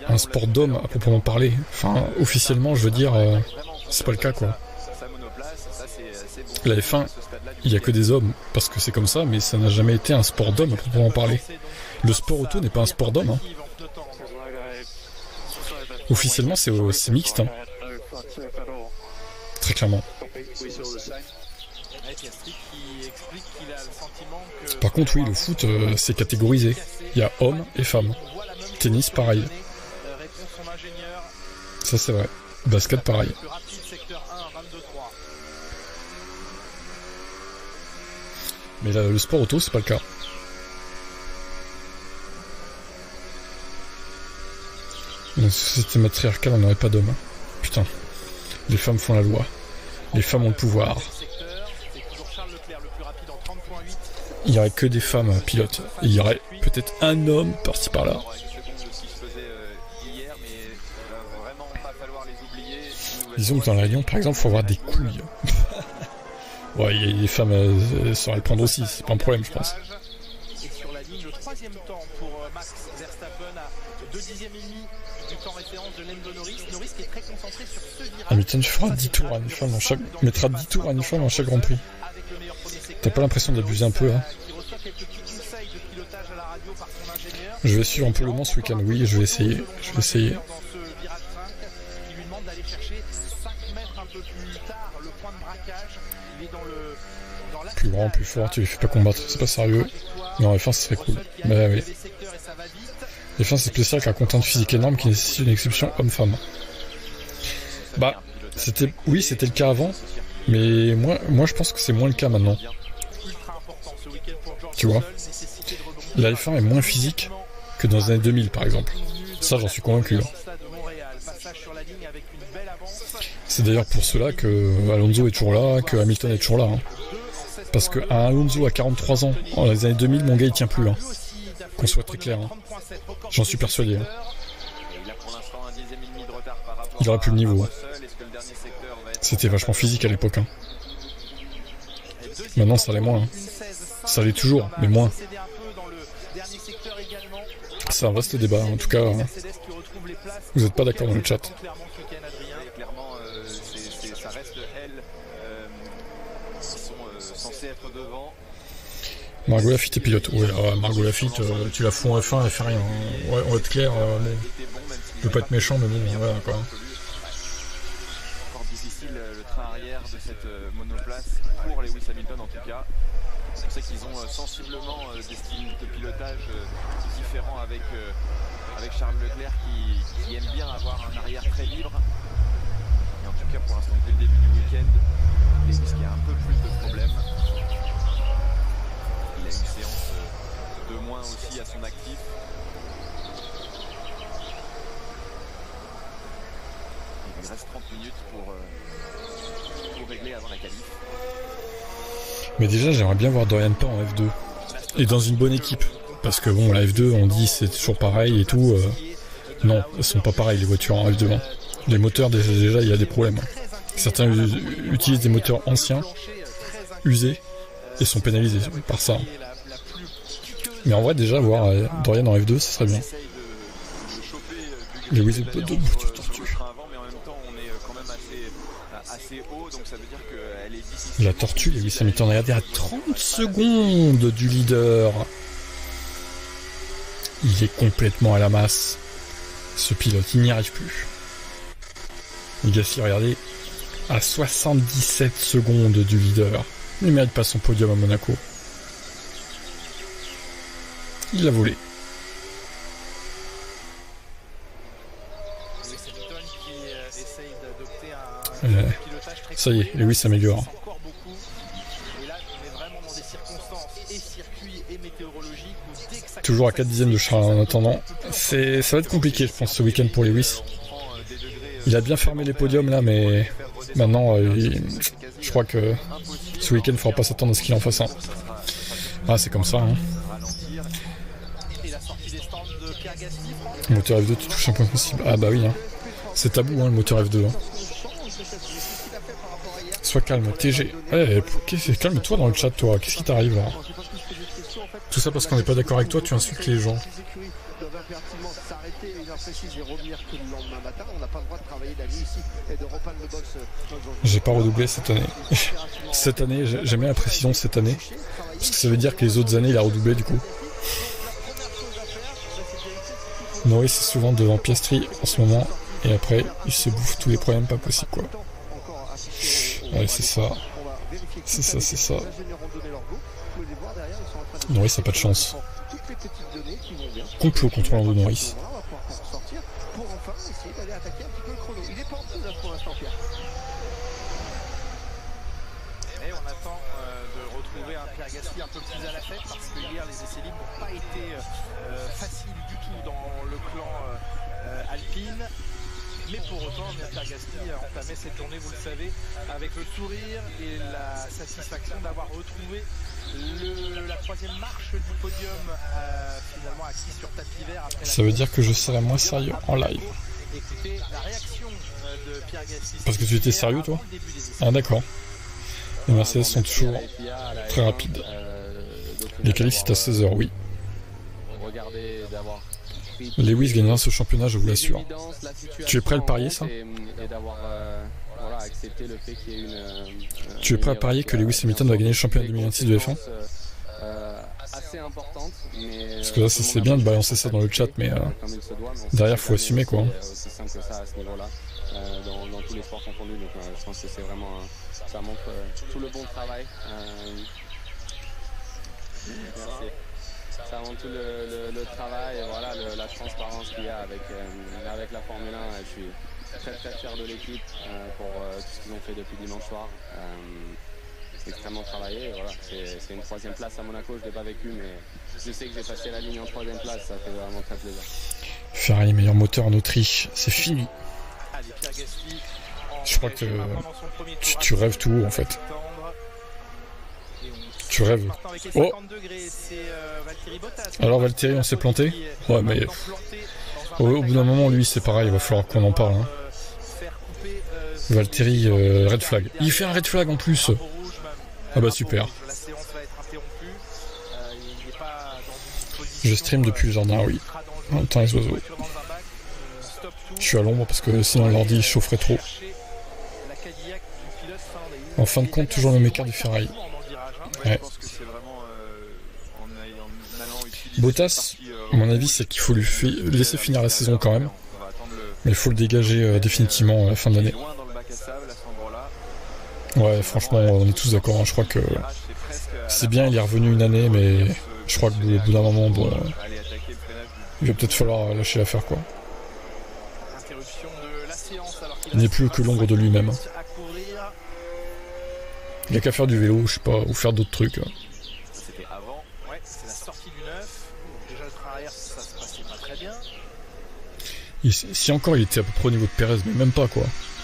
un sport d'homme à proprement parler. Enfin officiellement je veux dire c'est pas le cas quoi. La F1 il n'y a que des hommes parce que c'est comme ça mais ça n'a jamais été un sport d'homme à proprement parler. Le sport auto n'est pas un sport d'homme hein. Officiellement c'est mixte hein. Très clairement. Par contre oui le foot c'est catégorisé. Il y a hommes et femmes. Tennis pareil. Ça c'est vrai. Basket pareil. Mais là, le sport auto c'est pas le cas. Dans une société matriarcale on n'aurait pas d'hommes. Putain. Les femmes font la loi. Les femmes ont le pouvoir. il y aurait que des femmes pilotes. Et il y aurait peut-être un homme par-ci par-là. Disons que dans l'avion, par exemple, il faut avoir des couilles. Ouais, il y a des femmes, elles sauraient le prendre aussi, c'est pas un problème, je pense. Et sur la ligne, le troisième temps pour Max Verstappen à 2 dixièmes et demi du temps référence de Lando Norris. Norris qui est très concentré sur ce virage. Hamilton fera 10 tours à une femme dans chaque... mettra 10 tours à une femme dans chaque Grand Prix. T'as pas l'impression d'abuser un peu, hein? Je vais suivre un peu le Mans ce week-end, oui, je vais essayer. Plus grand, plus fort, tu les fais pas combattre, c'est pas sérieux. Non, F1 ça serait cool. Bah oui. F1 c'est spécial avec un content physique énorme qui nécessite une exception homme-femme. Bah, c'était le cas avant, mais moi je pense que c'est moins le cas maintenant. Tu vois, la F1 est moins physique que dans les années 2000 par exemple. Ça j'en suis convaincu. C'est d'ailleurs pour cela que Alonso est toujours là, que Hamilton est toujours là. Hein. Parce que un Alonso à 43 ans, dans les années 2000, mon gars il tient plus. Hein. Qu'on soit très clair. Hein. J'en suis persuadé. Hein. Il aura plus le niveau. Hein. C'était vachement physique à l'époque. Hein. Maintenant ça l'est moins. Hein. Ça l'est toujours, mais moins. C'est un vaste débat. En tout cas, hein. Vous n'êtes pas d'accord dans le chat. Margot Lafitte est pilote. Ouais, Margot Lafitte, tu la fous en F1, elle fait rien. Ouais, on va être clair. Je veux pas être méchant, mais bon, voilà quoi. Encore difficile le train arrière de cette monoplace pour Lewis Hamilton en tout cas. On sait qu'ils ont sensiblement des styles de pilotage différents avec Charles Leclerc qui aime bien avoir un arrière très libre. Et en tout cas pour l'instant depuis le début du week-end, Lewis qui a un peu plus de problèmes. Il a une séance de moins aussi à son actif. Il lui reste 30 minutes pour régler avant la qualif. Mais déjà j'aimerais bien voir Dorian Pin en F2. Et dans une bonne équipe. Parce que bon, la F2 on dit c'est toujours pareil et tout. Non, elles sont pas pareilles les voitures en F2. Hein. Les moteurs déjà il y a des problèmes. Certains utilisent des moteurs anciens, usés, et sont pénalisés par ça. Mais en vrai déjà voir Dorian en F2 ça serait bien. Les Lewis de voiture tortue. La tortue, Lewis Hamilton, regardez à 30 secondes du leader. Il est complètement à la masse. Ce pilote, il n'y arrive plus. Les Gasly, regardez, à 77 secondes du leader. Il ne mérite pas son podium à Monaco. Il l'a volé. Ça y est, Lewis s'améliore. Toujours à 4 dixièmes de Charles en attendant. Ça va être compliqué, je pense, ce week-end pour Lewis. Il a bien fermé les podiums là, mais maintenant, je crois que ce week-end, il ne faudra pas s'attendre à ce qu'il en fasse un. Ah, c'est comme ça. Hein. Le moteur F2, tu touches un point possible. Ah bah oui, hein. C'est tabou, hein, le moteur F2. Hein. Sois calme, TG. Ouais, calme-toi dans le chat, toi. Qu'est-ce qui t'arrive là? Tout ça parce qu'on n'est pas d'accord avec toi, tu insultes les gens. J'ai pas redoublé cette année. Cette année, j'aime bien la précision cette année. Parce que ça veut dire que les autres années, il a redoublé du coup. Norris est souvent devant Piastri en ce moment. Et après, il se bouffe tous les problèmes pas possibles quoi. Ouais, c'est ça. C'est ça. Norris n'a pas de chance. Complot contre Lando Norris. Et on attend de retrouver un Pierre Gasly un peu plus à la fête parce que hier les essais libres n'ont pas été faciles du tout dans le clan Alpine. mais pour autant Pierre Gasly a entamé cette journée, vous le savez, avec le sourire et la satisfaction d'avoir retrouvé la troisième marche du podium finalement acquis sur tapis vert. Ça veut dire que je serai moins sérieux en live. Écoutez la réaction de Pierre Gasly. Parce que tu étais sérieux toi? Ah d'accord. Les Mercedes sont toujours très rapides. Les qualifs c'est à 16h, oui. Lewis gagnera ce championnat, je vous l'assure. Tu es prêt à le parier ça? Tu es prêt à parier que Lewis Hamilton va gagner le championnat 2026 de F1? Parce que là c'est bien de balancer ça dans le chat, mais derrière faut assumer quoi. Dans tous les sports confondus, donc je pense que c'est vraiment ça montre tout le bon travail. Merci. Ça montre tout le travail et voilà la transparence qu'il y a avec la Formule 1. Je suis très fier de l'équipe pour tout ce qu'ils ont fait depuis dimanche soir. Extrêmement travaillé. Voilà. C'est une 3e place à Monaco, je ne l'ai pas vécu, mais je sais que j'ai passé la ligne en 3e place, ça fait vraiment très plaisir. Ferrari meilleur moteur en Autriche, c'est fini. Je crois que tu rêves tout en fait. Tu rêves. Oh! Alors Valtteri on s'est planté? Ouais mais au bout d'un moment lui c'est pareil, il va falloir qu'on en parle. Hein. Valtteri red flag. Il fait un red flag en plus. Ah bah super. Je stream depuis le jardin, oui. En même temps les oiseaux. Je suis à l'ombre parce que sinon l'ordi chaufferait trop. En fin de compte, toujours le même écart du Ferrari. Ouais. Bottas, à mon avis, c'est qu'il faut lui laisser finir la saison quand même. Mais il faut le dégager définitivement à la fin de l'année. Ouais, franchement, on est tous d'accord. Hein. Je crois que c'est bien, il est revenu une année, mais je crois qu'au bout d'un moment, bon, il va peut-être falloir lâcher l'affaire, quoi. Il n'est plus que l'ombre de lui-même. Il n'y a qu'à faire du vélo, je sais pas, ou faire d'autres trucs. C'était avant, ouais, c'est la sortie du 9. Déjà le train arrière, ça se passait pas très bien. Si encore il était à peu près au niveau de Perez, mais même pas quoi.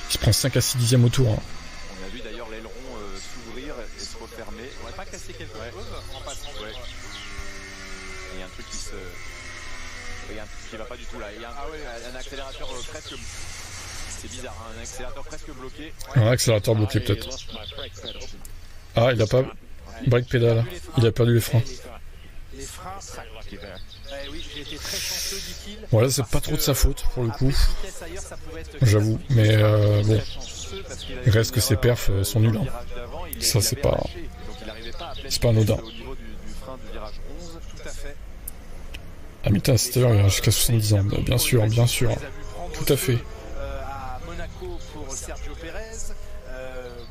Il se prend 5 à 6 dixièmes au tour. Hein. On a vu d'ailleurs l'aileron s'ouvrir et se refermer. On va pas casser quelque chose en passant. Ouais. Il y a un truc qui se... Il y a un truc qui va pas du tout là. Il y a un accélérateur presque... C'est bizarre, hein, un accélérateur presque bloqué. Un accélérateur bloqué peut-être. Ah, il a pas... Break pédale. Il a perdu les freins. Les freins, ça... oui, j'ai été très chanceux, dit-il. Voilà, c'est pas trop de sa faute pour le coup. J'avoue, mais bon. Il reste que ses perfs sont nuls. Hein. Ça, c'est pas... C'est pas anodin. Hamilton, c'était là, jusqu'à 70 ans. Bien sûr, bien sûr. Tout à fait. Sergio Pérez,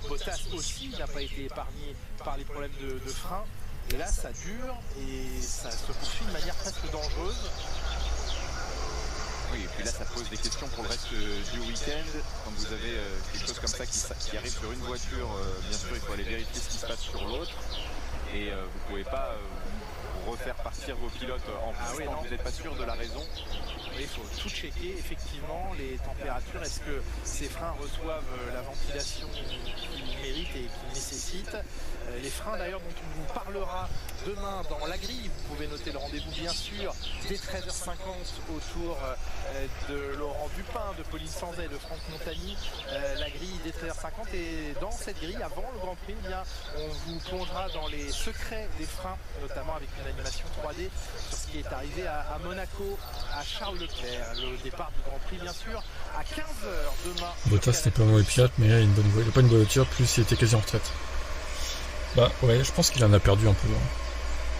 Bottas aussi n'a pas été épargné par les problèmes de frein. Et là, ça dure et ça se poursuit de manière presque dangereuse. Oui, et puis là, ça pose des questions pour le reste du week-end. Quand vous avez quelque chose comme ça qui arrive sur une voiture, bien sûr, il faut aller vérifier ce qui se passe sur l'autre. Et vous ne pouvez pas refaire partir vos pilotes en plus quand vous n'êtes pas sûr de la raison. Il faut tout checker, effectivement, les températures, est-ce que ces freins reçoivent la ventilation qu'ils méritent et qu'ils nécessitent. Les freins d'ailleurs dont on vous parlera demain dans la grille, vous pouvez noter le rendez-vous bien sûr dès 13h50 autour de Laurent Dupin, de Pauline Sanzet et de Franck Montagny. La grille dès 13h50 et dans cette grille, avant le Grand Prix, eh bien, on vous plongera dans les secrets des freins, notamment avec une animation 3D sur ce qui est arrivé à Monaco, à Charles Leclerc. Le départ du Grand Prix, bien sûr, à 15h demain. Bottas n'est pas un mauvais pilote, mais il a une bonne voiture. Il n'a pas une bonne voiture, plus il était quasi en retraite. Bah ouais, je pense qu'il en a perdu un peu. Hein.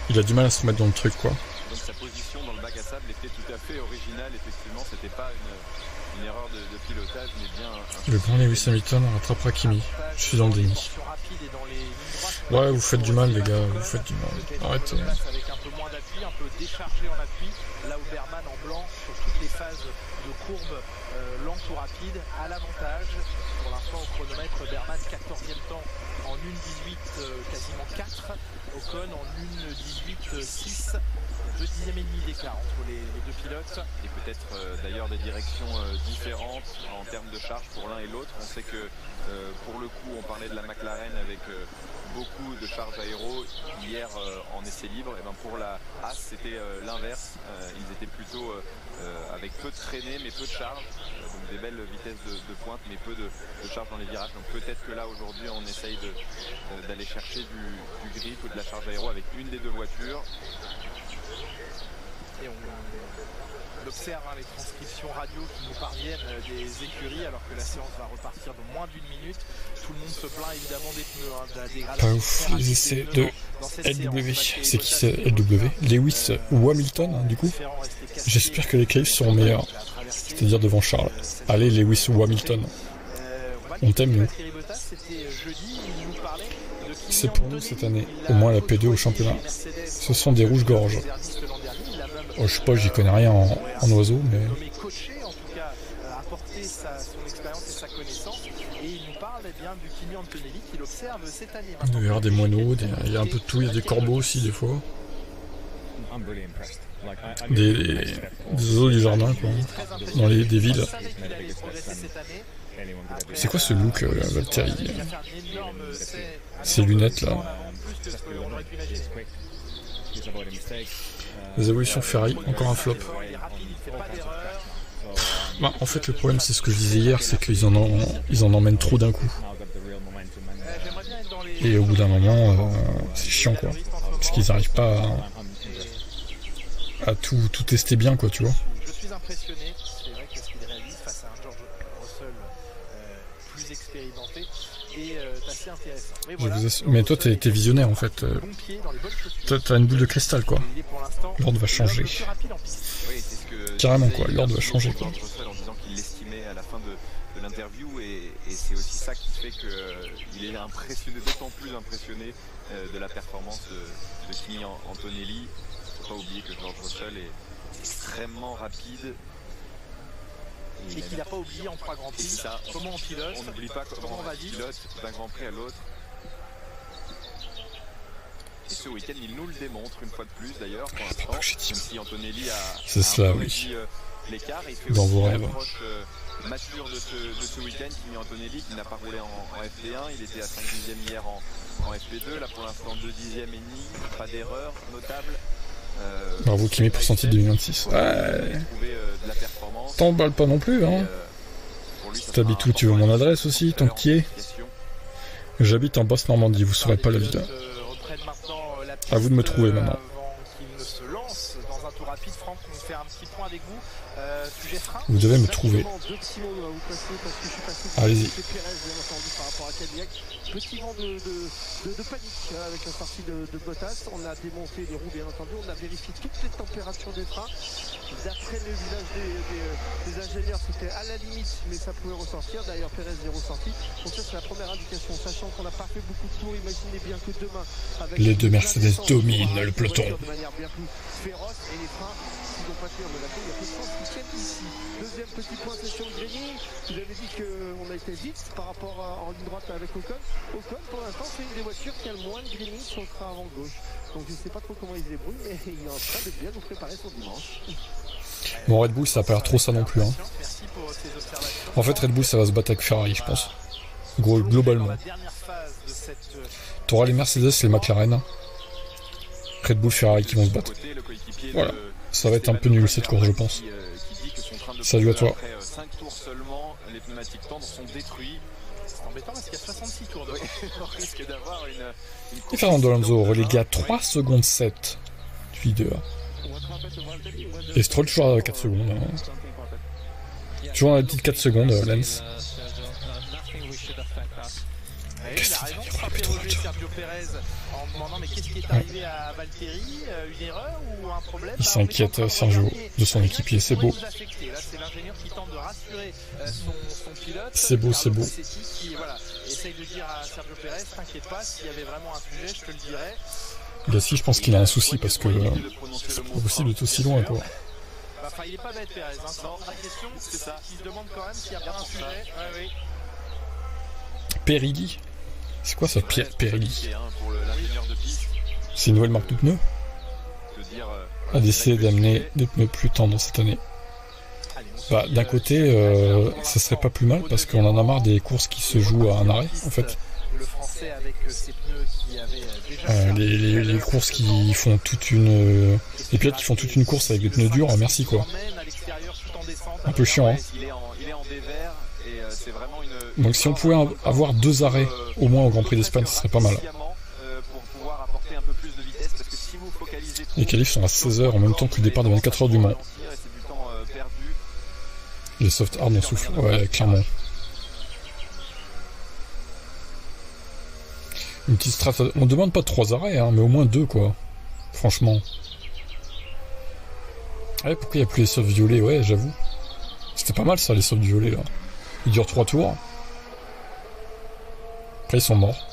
Il a du mal à se mettre dans le truc, quoi. Donc sa position dans le bac à sable était tout à fait originale, effectivement, c'était pas une erreur de pilotage, mais bien... Le grand Lewis Hamilton rattrapera Kimi. Je suis dans le déni. Ouais, vous faites du mal, les gars, vous faites du mal. Arrêtez. Avec un peu moins d'appui, un peu déchargé en appui, là où Berman en blanc, sur toutes les phases de courbe lente ou rapide, à l'avantage. Pour l'instant, au chronomètre, Berman 14e temps en 1,18 quasiment 4. Ocon en 1,18 6. 2 dixièmes et demi d'écart entre les deux pilotes. Et peut-être d'ailleurs des directions différentes en termes de charge pour l'un et l'autre. On sait que pour le coup, on parlait de la McLaren avec beaucoup de charges aéro hier en essai libre. Et ben pour la Haas, c'était l'inverse. Ils étaient plutôt avec peu de traînée mais peu de charge. Donc des belles vitesses de pointe mais peu de charge dans les virages. Donc peut-être que là aujourd'hui on essaye d'aller chercher du grip ou de la charge aéro avec une des deux voitures. Et on observe les transcriptions radio qui nous parviennent des écuries alors que la séance va repartir dans moins d'une minute. Tout le monde se plaint évidemment des pneus, de la dégradation. Pas ouf, les essais de LW. C'est qui c'est LW? Lewis ou Hamilton, hein, du coup. J'espère que les qualifs seront meilleurs. C'est-à-dire devant Charles. Allez, Lewis ou Hamilton. On t'aime, nous. C'est pour nous cette année, au moins la P2 au championnat. Ce sont des rouges-gorges. Oh, je sais pas, j'y connais rien en oiseau, mais... Il doit y avoir des moineaux, il y a un peu de tout, il y a des corbeaux aussi des fois. Des oiseaux du jardin, quoi, dans des villes. C'est quoi ce look, Valtteri? Ces lunettes, là. Les évolutions Ferrari, encore un flop. Bah, en fait, le problème, c'est ce que je disais hier, c'est qu'ils en emmènent trop d'un coup. Et au bout d'un moment, c'est chiant, quoi. Parce qu'ils n'arrivent pas à tout tester bien, quoi, tu vois. Je suis impressionné, c'est vrai, qu'est-ce qu'il réalise face à un George Russell plus expérimenté et assez intéressant. Mais, voilà, mais toi, t'es visionnaire, en fait. Toi, t'as une boule de cristal, quoi. L'ordre va changer. Carrément, quoi. L'ordre va changer, quoi. En disant qu'il l'estimait à la fin de l'interview et c'est aussi ça qui fait qu'il est impressionné, d'autant plus impressionné de la performance de Kimi Antonelli. Il ne faut pas oublier que George Russell est extrêmement rapide. Et qu'il n'a pas oublié en 3 Grands Prix. Comment on pilote? On n'oublie pas comment on pilote d'un Grand Prix à l'autre. Et ce week-end, il nous le démontre une fois de plus d'ailleurs. Pour l'instant, même si Antonelli a réduit l'écart, il fait aussi une approche mature de ce week-end. Kimi Antonelli qui n'a pas roulé en FP1, il était à 5 dixièmes hier en FP2. Là pour l'instant 2 dixièmes et demi, pas d'erreur notable. Bravo Kimi pour son titre 2026. Ouais. T'emballes pas non plus, hein. T'habites où? Tu veux mon adresse aussi, tant que t'y es? J'habite en Basse-Normandie, vous saurez pas la ville. À vous de me trouver maintenant. Vous devez me trouver. Allez-y. Petit vent de panique avec la sortie de Bottas. On a démonté les roues bien entendu. On a vérifié toutes les températures des freins. D'après le village des ingénieurs, c'était à la limite, mais ça pouvait ressortir. D'ailleurs, Perez est ressorti. Donc ça, c'est la première indication. Sachant qu'on n'a pas fait beaucoup de tours, imaginez bien que demain... Avec les deux Mercedes dominent le peloton. De manière bien plus féroce. Et les freins, s'ils n'ont pas tenu en Monaco, il y a peu de chance qu'ils tiennent ici. Deuxième petit point, c'est sur le grenier. Vous avez dit qu'on a été vite par rapport en ligne droite avec Ocon. Ocon, pour l'instant, c'est une des voitures qui a le moins de grenier sur le frein avant gauche. Donc je ne sais pas trop comment il se débrouille, mais il est en train de bien nous préparer son dimanche. Bon, Red Bull, ça n'a pas l'air trop ça non plus. Hein. En fait, Red Bull, ça va se battre avec Ferrari, je pense. Globalement. T'auras les Mercedes et les McLaren. Red Bull, Ferrari qui vont se battre. Voilà. Ça va être un peu nul cette course, je pense. Salut à toi. Après 5 tours seulement, les pneumatiques tendres sont détruits. C'est embêtant parce qu'il y a 66 tours de on risque d'avoir une Et Fernando Alonso relégué à 3 secondes 7 du leader. Et Stroll toujours à 4 secondes. Hein. Toujours dans les petites 4 secondes, Lens. Qu'est-ce que c'est ça poser Sergio Perez en demandant mais qu'est-ce qui est arrivé à Valtteri, une erreur ou un problème? Il s'inquiète, Sergio, de son équipier, c'est beau. C'est l'ingénieur qui tente de rassurer son pilote. C'est beau, c'est beau. Voilà, essaye de dire à Sergio Perez, t'inquiète pas, s'il y avait vraiment un sujet, je te le dirais. Gasly, je pense qu'il a un souci parce que c'est pas possible d'être aussi loin, quoi. Enfin, il est pas bête, Perez. Hein. La question, c'est ça. Il se demande quand même s'il n'y a pas un sujet. Ouais, oui. Perilli. C'est quoi ça, Pirelli? Pour l'ingénieur de piste, C'est une nouvelle marque de pneus? de dire A décidé d'amener des pneus plus tendres cette année. Bah, d'un côté, ça serait pas plus mal parce qu'on en a marre des courses qui se jouent à un arrêt en fait. Le français avec ses pneus qui avaient déjà Les courses qui font toute une. Les pilotes qui font toute une course avec des pneus durs, merci quoi. Un peu chiant, hein. il est en dévers et c'est vraiment une. Donc si on pouvait avoir 2 arrêts au moins au Grand Prix d'Espagne, ce serait pas mal. Pour pouvoir apporter un peu plus de vitesse parce que si vous focalisez trop, Les qualifs sont à 16h en même temps que le départ de 24h du Mans. c'est du temps perdu. Les soft hard on souffle, ouais, clairement. Une petite strat. On demande pas 3 arrêts, hein, mais au moins 2 quoi. Franchement. Ouais, pourquoi il n'y a plus les softs violets? Ouais, j'avoue. C'était pas mal ça, les softs violets là. Ils durent 3 tours. Après, ils sont morts.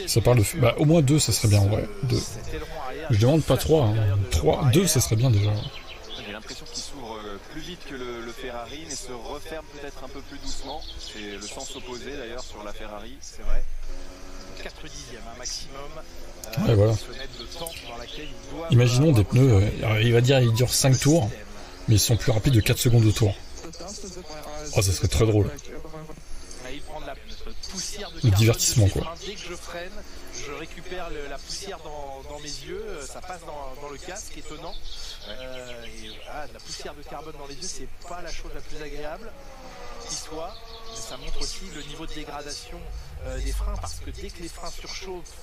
Ça parle de. Bah, au moins 2, ça serait bien, ouais. 2. Je demande pas 3, hein. 3, 2, ça serait bien déjà. J'ai l'impression qu'il s'ouvre plus vite que le Ferrari, mais se referme peut-être un peu plus doucement. C'est le sens opposé d'ailleurs sur la Ferrari, c'est vrai. 4 dixièmes, un maximum. Ouais, voilà. Imaginons des pneus, il va dire ils durent 5 tours, mais ils sont plus rapides de 4 secondes de tour. Oh, ça serait très drôle. Le divertissement, quoi. Dès que je freine, je récupère la poussière dans mes yeux, ça passe dans le casque, étonnant. Et voilà, de la poussière de carbone dans les yeux, c'est pas la chose la plus agréable qui soit, mais ça montre aussi le niveau de dégradation des freins, parce que dès que les freins surchauffent,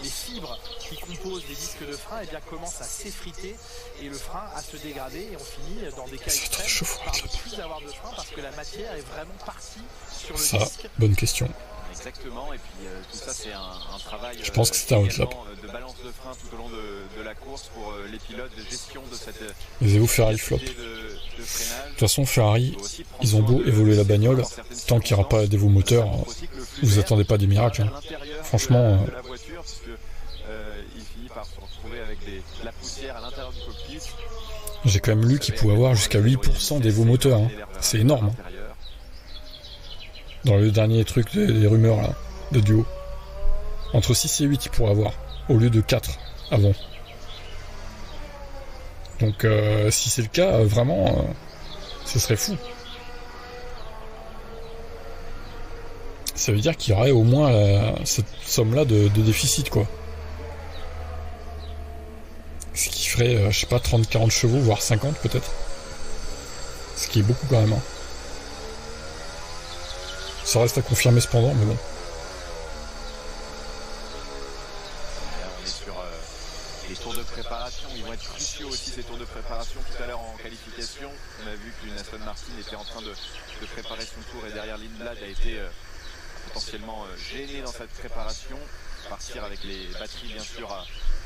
les fibres qui composent les disques de frein commencent à s'effriter et le frein à se dégrader, et on finit dans des cas extrêmes par ne plus avoir de frein parce que la matière est vraiment partie sur le disque. Bonne question. Exactement, et puis tout ça c'est un travail je pense que c'était un outlap. De balance de frein tout au long de la course pour les pilotes, de gestion de cette vous Ferrari flop. De toute façon Ferrari, ils ont beau évoluer la bagnole, tant qu'il n'y aura pas des nouveaux moteurs, vous attendez pas des miracles. Hein. Franchement. J'ai quand même lu qu'il pouvait avoir jusqu'à 8% des nouveaux moteurs. Hein. C'est énorme. Hein. Dans le dernier truc des rumeurs là, de duo. Entre 6 et 8 il pourrait avoir, au lieu de 4 avant. Donc si c'est le cas, vraiment, ce serait fou. Ça veut dire qu'il y aurait au moins cette somme-là de déficit, quoi. Ce qui ferait, je sais pas, 30-40 chevaux, voire 50 peut-être. Ce qui est beaucoup quand même. Hein. Ça reste à confirmer cependant, mais bon. On est sur les tours de préparation, ils vont être cruciaux aussi ces tours de préparation. Tout à l'heure en qualification, on a vu qu'une Aston Martin était en train de préparer son tour et derrière Lindblad a été potentiellement gêné dans cette préparation. Partir avec les batteries bien sûr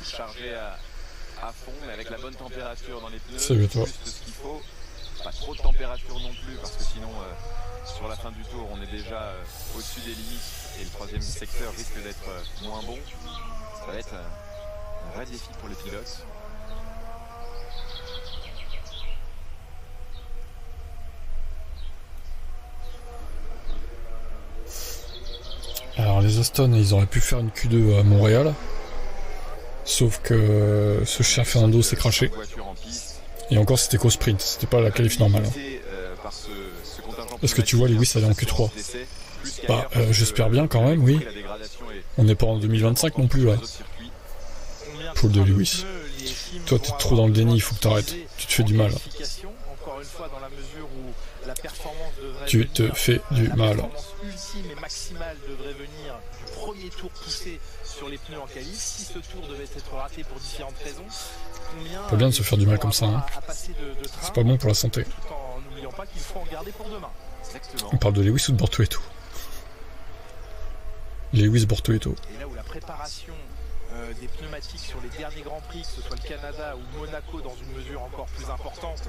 chargées à fond, mais avec la bonne température dans les pneus, juste ce qu'il faut. Pas trop de température non plus parce que sinon sur la fin du tour on est déjà au-dessus des limites et le troisième secteur risque d'être moins bon. Ça va être un vrai défi pour les pilotes. Alors les Aston ils auraient pu faire une Q2 à Montréal, sauf que ce cher Fernando s'est craché. Et encore c'était qu'au sprint, c'était pas la qualif normale. Hein. Parce que tu vois Lewis allait en Q3. Bah j'espère bien quand même, oui. On n'est pas en 2025 non plus là. Paul de Lewis. Toi t'es trop dans le déni, il faut que t'arrêtes. Tu te fais du mal. Tu te fais du mal. Ultime et maximale devrait venir du premier tour poussé sur les pneus en qualif. Si ce tour devait être raté pour différentes raisons, pas bien de se faire du mal comme ça. Hein. C'est pas bon pour la santé. Tout en n'oubliant pas qu'il faut en garder pour demain. On parle de Lewis ou de Bortoleto? Lewis Bortoleto. Et là où la préparation des pneumatiques sur les derniers Grands Prix, que ce soit le Canada ou Monaco dans une mesure encore plus importante,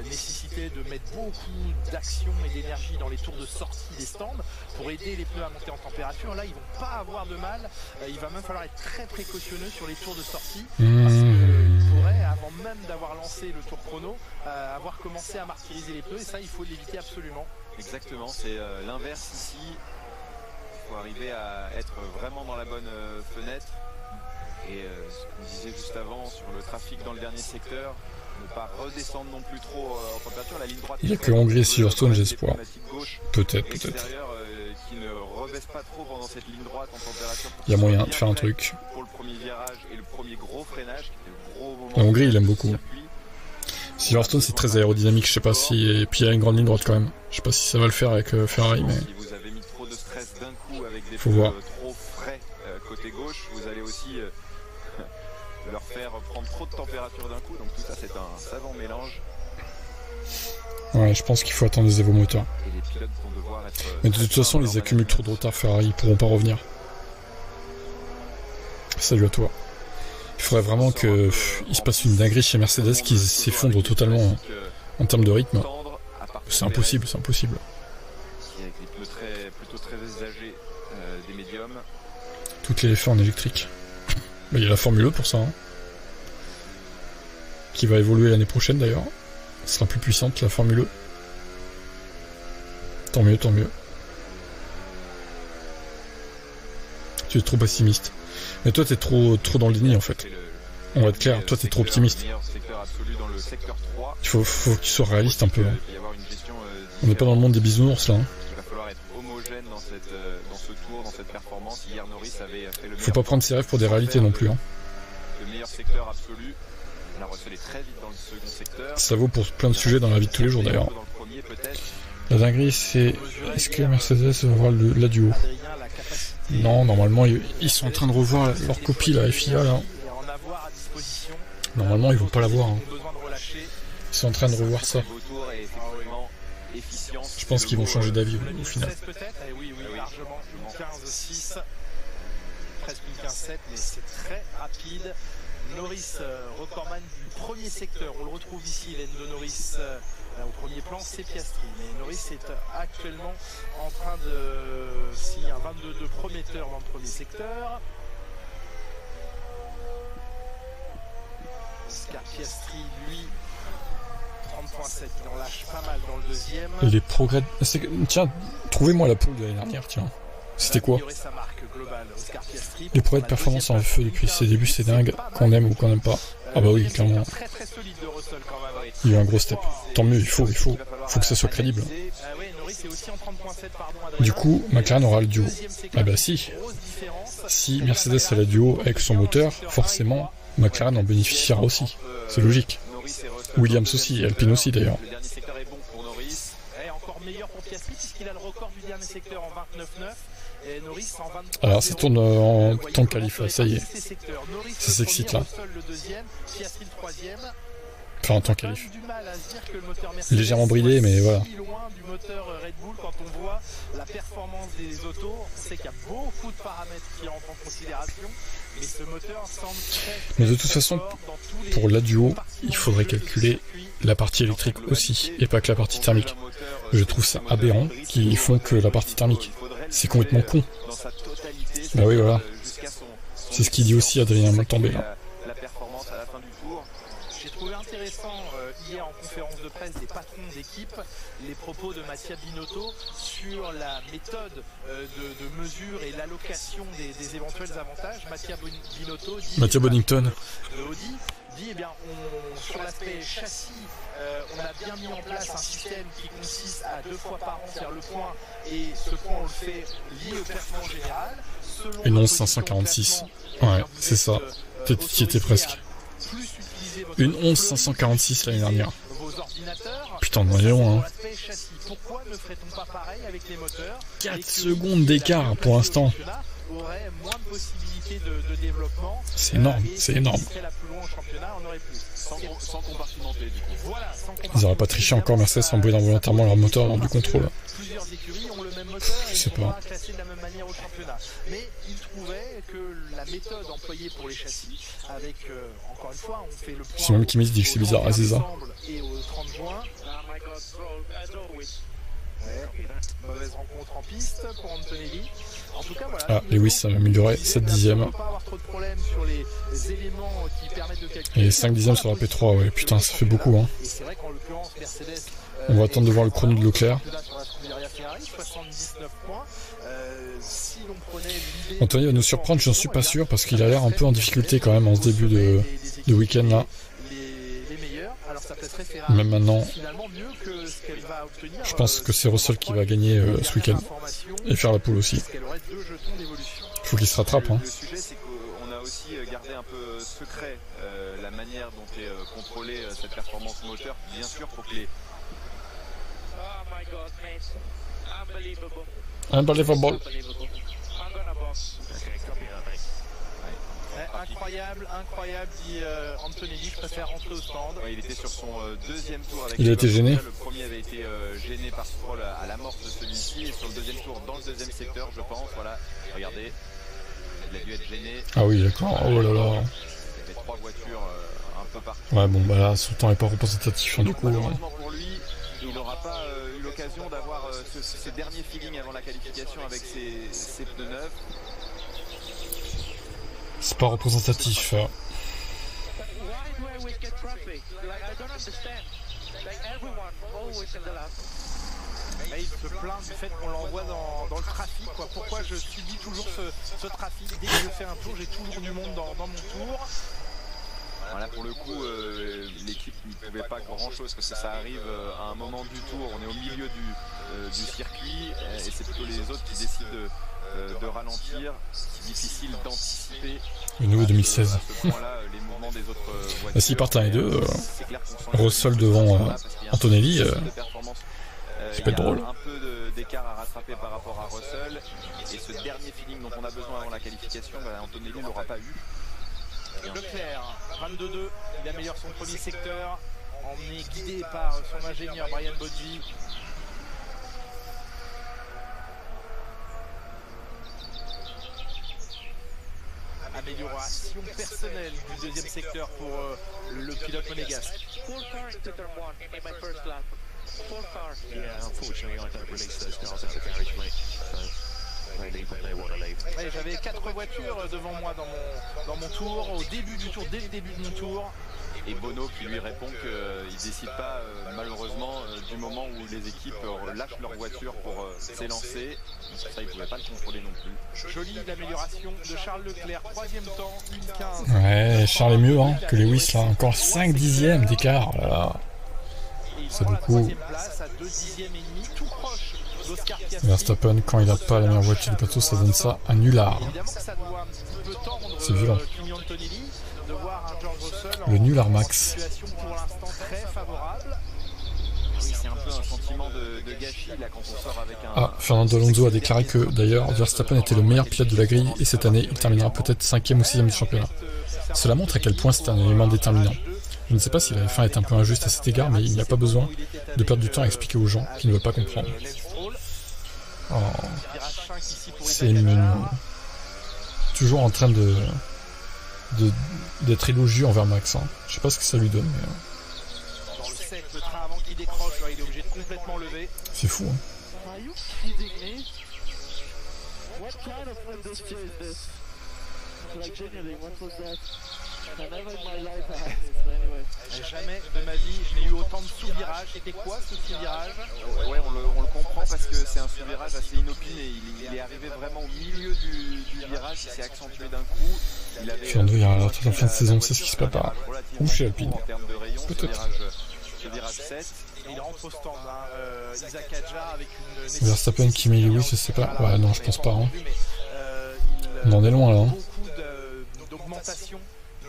nécessitait de mettre beaucoup d'action et d'énergie dans les tours de sortie des stands pour aider les pneus à monter en température. Là ils vont pas avoir de mal, il va même falloir être très précautionneux sur les tours de sortie parce que pourrait, avant même d'avoir lancé le tour chrono, avoir commencé à martyriser les pneus, et ça il faut l'éviter absolument. Exactement, c'est l'inverse ici. Il faut arriver à être vraiment dans la bonne fenêtre. Et ce qu'on disait juste avant sur le trafic dans le dernier secteur, ne pas redescendre non plus trop en température. La ligne droite. Il n'y a que Hongrie et Silverstone, j'espère. Peut-être. Qui ne rebaisse pas trop pendant cette ligne droite en température. Il y a moyen de faire un truc. Pour le premier virage et le premier gros freinage, qui était le gros moment. La Hongrie, il aime beaucoup. Silverstone, c'est très aérodynamique, je sais pas si. Et puis il y a une grande ligne droite quand même. Je sais pas si ça va le faire avec Ferrari, mais. Si vous avez mis trop de stress d'un coup avec des faut voir. Trop frais côté gauche, vous allez aussi leur faire prendre trop de température d'un coup. Donc tout ça, c'est un savant mélange. Ouais, je pense qu'il faut attendre les évo-moteurs. Et les pilotes vont devoir être. Mais de toute façon, ils accumulent trop de retard, Ferrari, ils pourront pas revenir. Salut à toi. Il faudrait vraiment qu'il se passe une dinguerie chez Mercedes qui s'effondre totalement en termes de rythme. C'est impossible, c'est impossible. Avec des pneus plutôt très âgés, des médiums. Toutes les effets en électrique. Bah, il y a la Formule E pour ça. Hein. Qui va évoluer l'année prochaine d'ailleurs. Elle sera plus puissante la Formule E. Tant mieux, tant mieux. Tu es trop pessimiste. Mais toi t'es trop dans le déni en fait. On va être clair, toi t'es trop optimiste. Il faut que tu sois réaliste un peu. Hein. On n'est pas dans le monde des bisounours là. Hein. Faut pas prendre ses rêves pour des réalités non plus. Hein. Ça vaut pour plein de sujets dans la vie de tous les jours d'ailleurs. La dinguerie c'est... Est-ce que Mercedes va voir la duo? Non, normalement ils sont en train de revoir leur copie, la FIA là. Normalement ils vont pas la voir. Hein. Ils sont en train de revoir ça. Je pense qu'ils vont changer d'avis au final. Oui, largement, une 15-6, presque une 15-7, mais c'est très rapide. Norris, recordman du premier secteur, on le retrouve ici, Lando Norris au premier plan, c'est Piastri. Mais Norris est actuellement en train de signer un 22 de prometteur dans le premier secteur. Oscar Piastri, lui, 30.7, il en lâche pas mal dans le deuxième. Et les progrès... Tiens, trouvez-moi la pole de l'année dernière, tiens. C'était quoi? Les progrès de performance en feu depuis ses débuts, c'est dingue. Qu'on aime ou qu'on n'aime pas. Ah bah oui, clairement. Il y a eu un gros step. Tant mieux, il faut que ça soit crédible. Du coup, McLaren aura le duo. Ah bah si. Si Mercedes a la duo avec son moteur, forcément, McLaren en bénéficiera aussi. C'est logique. Williams aussi, et Alpine aussi d'ailleurs. Alors ça tourne en temps de qualif, ça y est. Ça s'excite là. Enfin en temps qualif. Légèrement bridé, mais voilà. Mais de toute façon, pour la duo, il faudrait calculer la partie électrique aussi, et pas que la partie thermique. Je trouve ça aberrant qu'ils font que la partie thermique. C'est complètement con. Bah oui, voilà. C'est ce qu'il dit aussi Adrien Montalbé. J'ai trouvé intéressant hier en conférence de presse des patrons d'équipe les propos de Mattia Binotto sur la méthode de mesure et l'allocation des éventuels avantages. Mattia Binotto dit... Mattia Bonington. De Audi dit, eh bien, sur l'aspect châssis, on a bien mis en place un système qui consiste à 2 fois par an faire le point, et ce point on le fait lié au classement général. Une 11.546. Ouais, c'est ça. Tu y étais presque. Une 11.546 l'année dernière. Putain, on est loin. Hein. 4 secondes d'écart pour l'instant. C'est énorme, c'est énorme. Ils auraient pas triché encore Mercedes en brûlant involontairement leur moteur lors du contrôle. Je sais pas. Mais il trouvait que la méthode employée pour les châssis, avec encore une fois, on fait le point. C'est même qui me dit que c'est bizarre, Aziza. Et au 30 juin. Ouais, mauvaise rencontre en piste pour Antonelli. En tout cas, voilà, ah, Lewis a amélioré 7 dixièmes. On peut pas avoir trop de problèmes problème sur les éléments qui permettent de calculer. Et 5 dixièmes sur la P3, ouais, putain, ça fait beaucoup. Hein. Et c'est vrai qu'en l'occurrence, Mercedes. On va attendre de voir le chrono de Leclerc. Anthony va nous surprendre, j'en suis pas sûr, parce qu'il a l'air un peu en difficulté quand même en ce début de week-end là. Même maintenant, je pense que c'est Russell qui va gagner ce week-end et faire la poule aussi. Il faut qu'il se rattrape. Hein. Le sujet, c'est qu'on a aussi gardé un peu secret la manière dont est contrôlée cette performance moteur. Bien sûr, pour que les... Unbelievable. Incroyable, dit Anthony. Je préfère rentrer au stand. Ouais, il était sur son deuxième tour. Avec il a été gêné. Le premier avait été gêné par Stroll à l'amorce de celui-ci. Et sur le deuxième tour, dans le deuxième secteur, je pense. Voilà, regardez. Il a dû être gêné. Ah oui, d'accord. Oh là là. Il y avait 3 voitures un peu partout. Ouais, bon, bah là, son temps n'est pas représentatif. Hein, du coup. Malheureusement pour lui, il n'aura pas eu l'occasion d'avoir ce dernier feeling avant la qualification avec ses pneus neufs. C'est pas représentatif. Il se plaint du fait qu'on l'envoie dans le trafic. Quoi. Pourquoi je subis toujours ce trafic? Dès que je fais un tour, j'ai toujours du monde dans mon tour. Voilà, pour le coup, l'équipe ne pouvait pas grand-chose parce que ça arrive à un moment du tour. On est au milieu du circuit et c'est plutôt les autres qui décident de ralentir. C'est difficile d'anticiper. Le nouveau 2016. Les mouvements des autres voitures. Bah, s'ils partent 1 et 2, Russell devant Antonelli, c'est pas drôle. Un peu d'écart à rattraper par rapport à Russell. Et ce dernier feeling dont on a besoin avant la qualification, Antonelli ne l'aura pas eu. Leclerc, 22-2, il améliore son premier secteur. On est guidé par son ingénieur Brian Bodji. Amélioration personnelle du deuxième secteur pour le pilote monégasque. Ouais, j'avais 4 voitures devant moi dans mon tour, au début du tour, dès le début de mon tour. Et Bono qui lui répond qu'il ne décide pas malheureusement du moment où les équipes lâchent leur voiture pour s'élancer. Ça, il ne pouvait pas le contrôler non plus. Jolie l'amélioration de Charles Leclerc, 3e temps, 1,15. Ouais, Charles est mieux hein, que Lewis là, encore 5 dixièmes d'écart. Voilà. C'est beaucoup. Verstappen, quand il n'a pas la meilleure voiture du plateau, ça donne ça un nulard. C'est violent. Le nulard max. C'est un peu un sentiment de gâchis là quand on sort avec un... Ah, Fernando Alonso a déclaré que d'ailleurs Verstappen était le meilleur pilote de la grille et cette année il terminera peut-être 5e ou 6e du championnat. Cela montre à quel point c'est un élément déterminant. Je ne sais pas si la F1 est un peu injuste à cet égard, mais il n'y a pas besoin de perdre du temps à expliquer aux gens qui ne veulent pas comprendre. Oh, c'est mignon. Toujours en train d'être élogieux envers Max. Hein. Je sais pas ce que ça lui donne, mais... Dans le 7, le train avant qui décroche, il est obligé de complètement lever. C'est fou. Hein. Jamais de ma vie je n'ai eu autant de sous-virages. C'était quoi ce sous-virage? Ouais, on le comprend parce que c'est un sous-virage assez inopiné. Il est arrivé vraiment au milieu du virage, il s'est accentué d'un coup. Fernando, il y a la fin de saison, c'est ce qui se prépare. Ou chez Alpine. Peut-être. Virage 7. Il rentre au stand. Isaac Adja avec une... Verstappen qui met Lewis, je sais pas. Ouais, non, je pense pas. Hein. On en est loin là. Hein. Beaucoup d'augmentation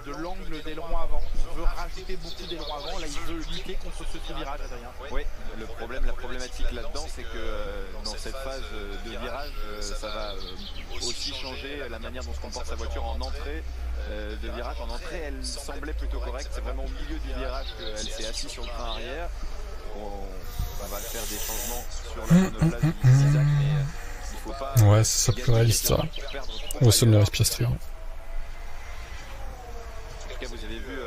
de l'angle d'aileron avant. Il veut rajouter beaucoup d'aileron avant. Là, il veut lutter contre ce sous-virage, Adrien. Oui, la problématique là-dedans, c'est que dans cette phase de virage, ça va aussi changer la manière dont se comporte sa voiture en entrée. De virage en entrée, elle semblait plutôt correcte. C'est vraiment au milieu du virage qu'elle s'est assise sur le train arrière. On va faire des changements sur la monoplace d'Isaac, mais il faut pas. Ouais, c'est ça plus réaliste. Russell ne reste Piastri. En tout cas, vous avez vu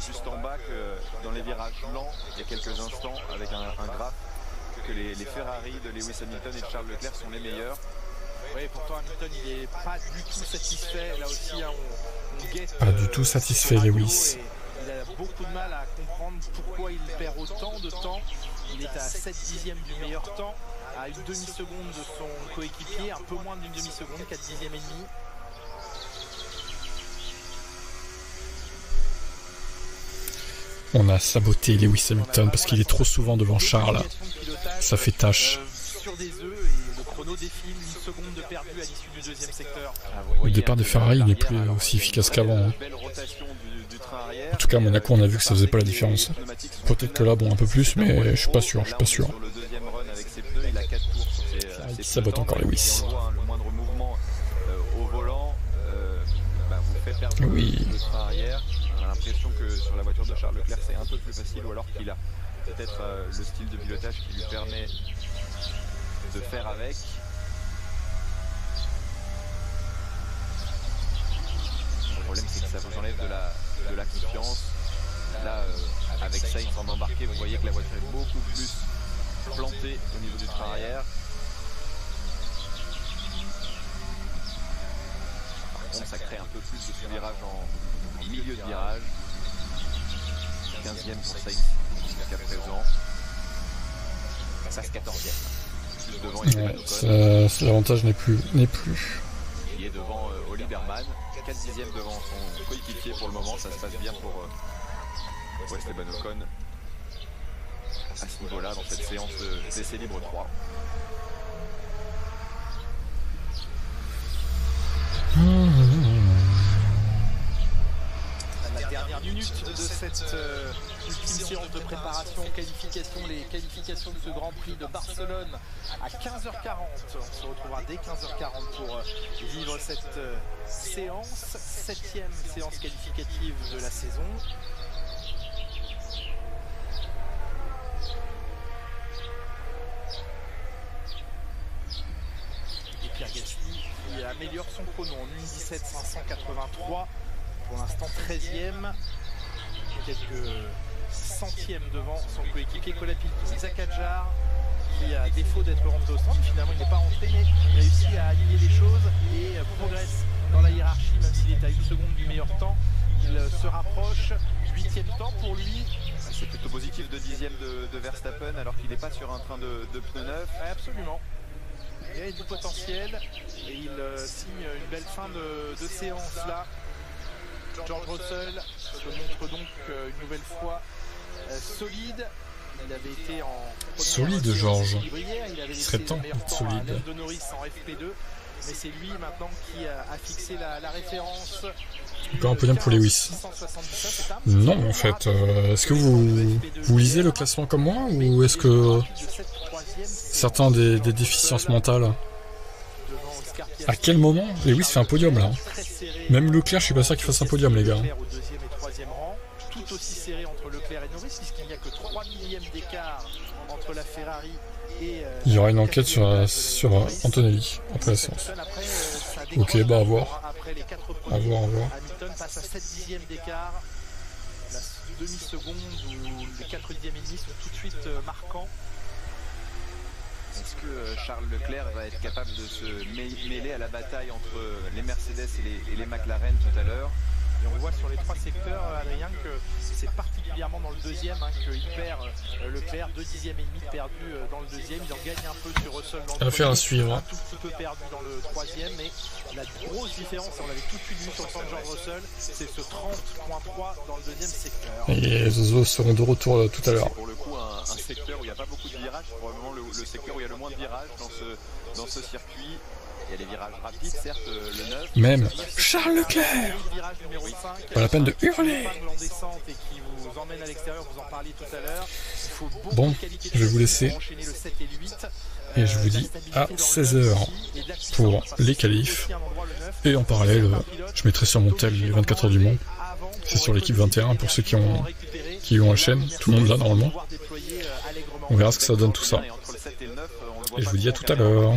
juste en bas que dans les virages lents, il y a quelques instants, avec un graphe, que les Ferrari de Lewis Hamilton et de Charles Leclerc sont les meilleurs. Oui, pourtant Hamilton il est pas du tout satisfait. Là aussi, hein, on guette. Pas du tout satisfait, Lewis. Il a beaucoup de mal à comprendre pourquoi il perd autant de temps. Il est à 7 dixièmes du meilleur temps, à une demi-seconde de son coéquipier, un peu moins d'une demi-seconde, 4 dixièmes et demi. On a saboté Lewis Hamilton parce qu'il est trop souvent devant Charles. Ça fait tâche. Sur des œufs et le chrono défile, une seconde de perdu à l'issue du deuxième secteur. Le départ des Ferrari n'est plus aussi efficace qu'avant. Hein. En tout cas, à Monaco, on a vu que ça faisait pas la différence. Peut-être que là, bon, un peu plus, mais je suis pas sûr. Il sabote encore Lewis. Oui. On a l'impression que sur la voiture de Charles Leclerc, c'est un peu plus facile, ou alors qu'il a peut-être le style de pilotage qui lui permet de faire avec. Le problème, c'est que ça vous enlève de la confiance. Là, avec Sainz en embarqué, vous voyez que la voiture est beaucoup plus plantée au niveau du train arrière. Par contre, ça crée un peu plus de sous-virage en milieu de virage. 15e pour Sainz jusqu'à présent. Ça passe 14e. Juste devant ouais, l'avantage n'est plus. Il est devant Oli Berman. 4 dixièmes devant son coéquipier pour le moment. Ça se passe bien pour Esteban Ocon à ce niveau-là dans cette séance d'essai libre 3. La dernière minute de cette ultime séance de préparation, les qualifications de ce Grand Prix de Barcelone à 15h40. On se retrouvera dès 15h40 pour vivre cette séance, 7e séance qualificative de la saison. Et Pierre Gasly qui améliore son chrono en 1:17.583. Pour l'instant 13e, quelques centièmes devant son coéquipier Colapinto. Isaac Hadjar, qui a défaut d'être rentré au stand, finalement il n'est pas rentré, mais il réussit à aligner les choses et progresse dans la hiérarchie, même s'il est à 1 seconde du meilleur temps. Il se rapproche, 8e temps pour lui. C'est plutôt positif de 10e de Verstappen alors qu'il n'est pas sur un train de pneus neufs. Ouais, absolument. Il y a du potentiel et il signe une belle fin de séance là. George Russell se montre donc une nouvelle fois solide. Il avait été en solide, George. Il serait temps d'être solide. De Norris en FP2, mais c'est lui maintenant qui a fixé la référence. Encore un podium pour Lewis. Non, en fait. Est-ce que vous lisez le classement comme moi ou est-ce que certains des déficiences mentales? À quel moment Lewis fait un podium là? Même Leclerc, je suis pas sûr qu'il fasse un podium, les gars. Au 2e et 3e rang, tout aussi serré entre Leclerc et Norris, puisqu'il n'y a que 3 millièmes d'écart entre la Ferrari et. Il y aura une enquête sur Antonelli après la séance. Ok, bah à voir. À voir. Hamilton passe à 7 dixièmes d'écart. La demi-seconde où les 4 dixièmes et demi sont tout de suite marquants. Est-ce que Charles Leclerc va être capable de se mêler à la bataille entre les Mercedes et les McLaren tout à l'heure? Et on voit sur les 3 secteurs, Adrien, que c'est particulièrement dans le deuxième qu'il perd Leclerc, 2 dixièmes et demi perdus dans le deuxième. Il en gagne un peu sur Russell dans le premier. Affaire à suivre. Un tout petit peu perdu dans le troisième, mais la grosse différence, on l'avait tout de suite vu sur le temps de George Russell, c'est ce 30.3 dans le deuxième secteur. Et les Zozo seront de retour tout à l'heure. Pour le coup, un secteur où il n'y a pas beaucoup de virages, probablement le secteur où il y a le moins de virages dans ce circuit. Il y a des virages rapides, certes, le 9. Même Charles Leclerc. Pas la peine de hurler. Bon, je vais vous laisser. Et je vous dis à 16h pour les qualifs. Et en parallèle, je mettrai sur mon tel les 24 heures du Mans. C'est sur l'équipe 21 pour ceux qui ont la chaîne. Tout le monde là normalement. On verra ce que ça donne tout ça. Et je vous dis à tout à l'heure.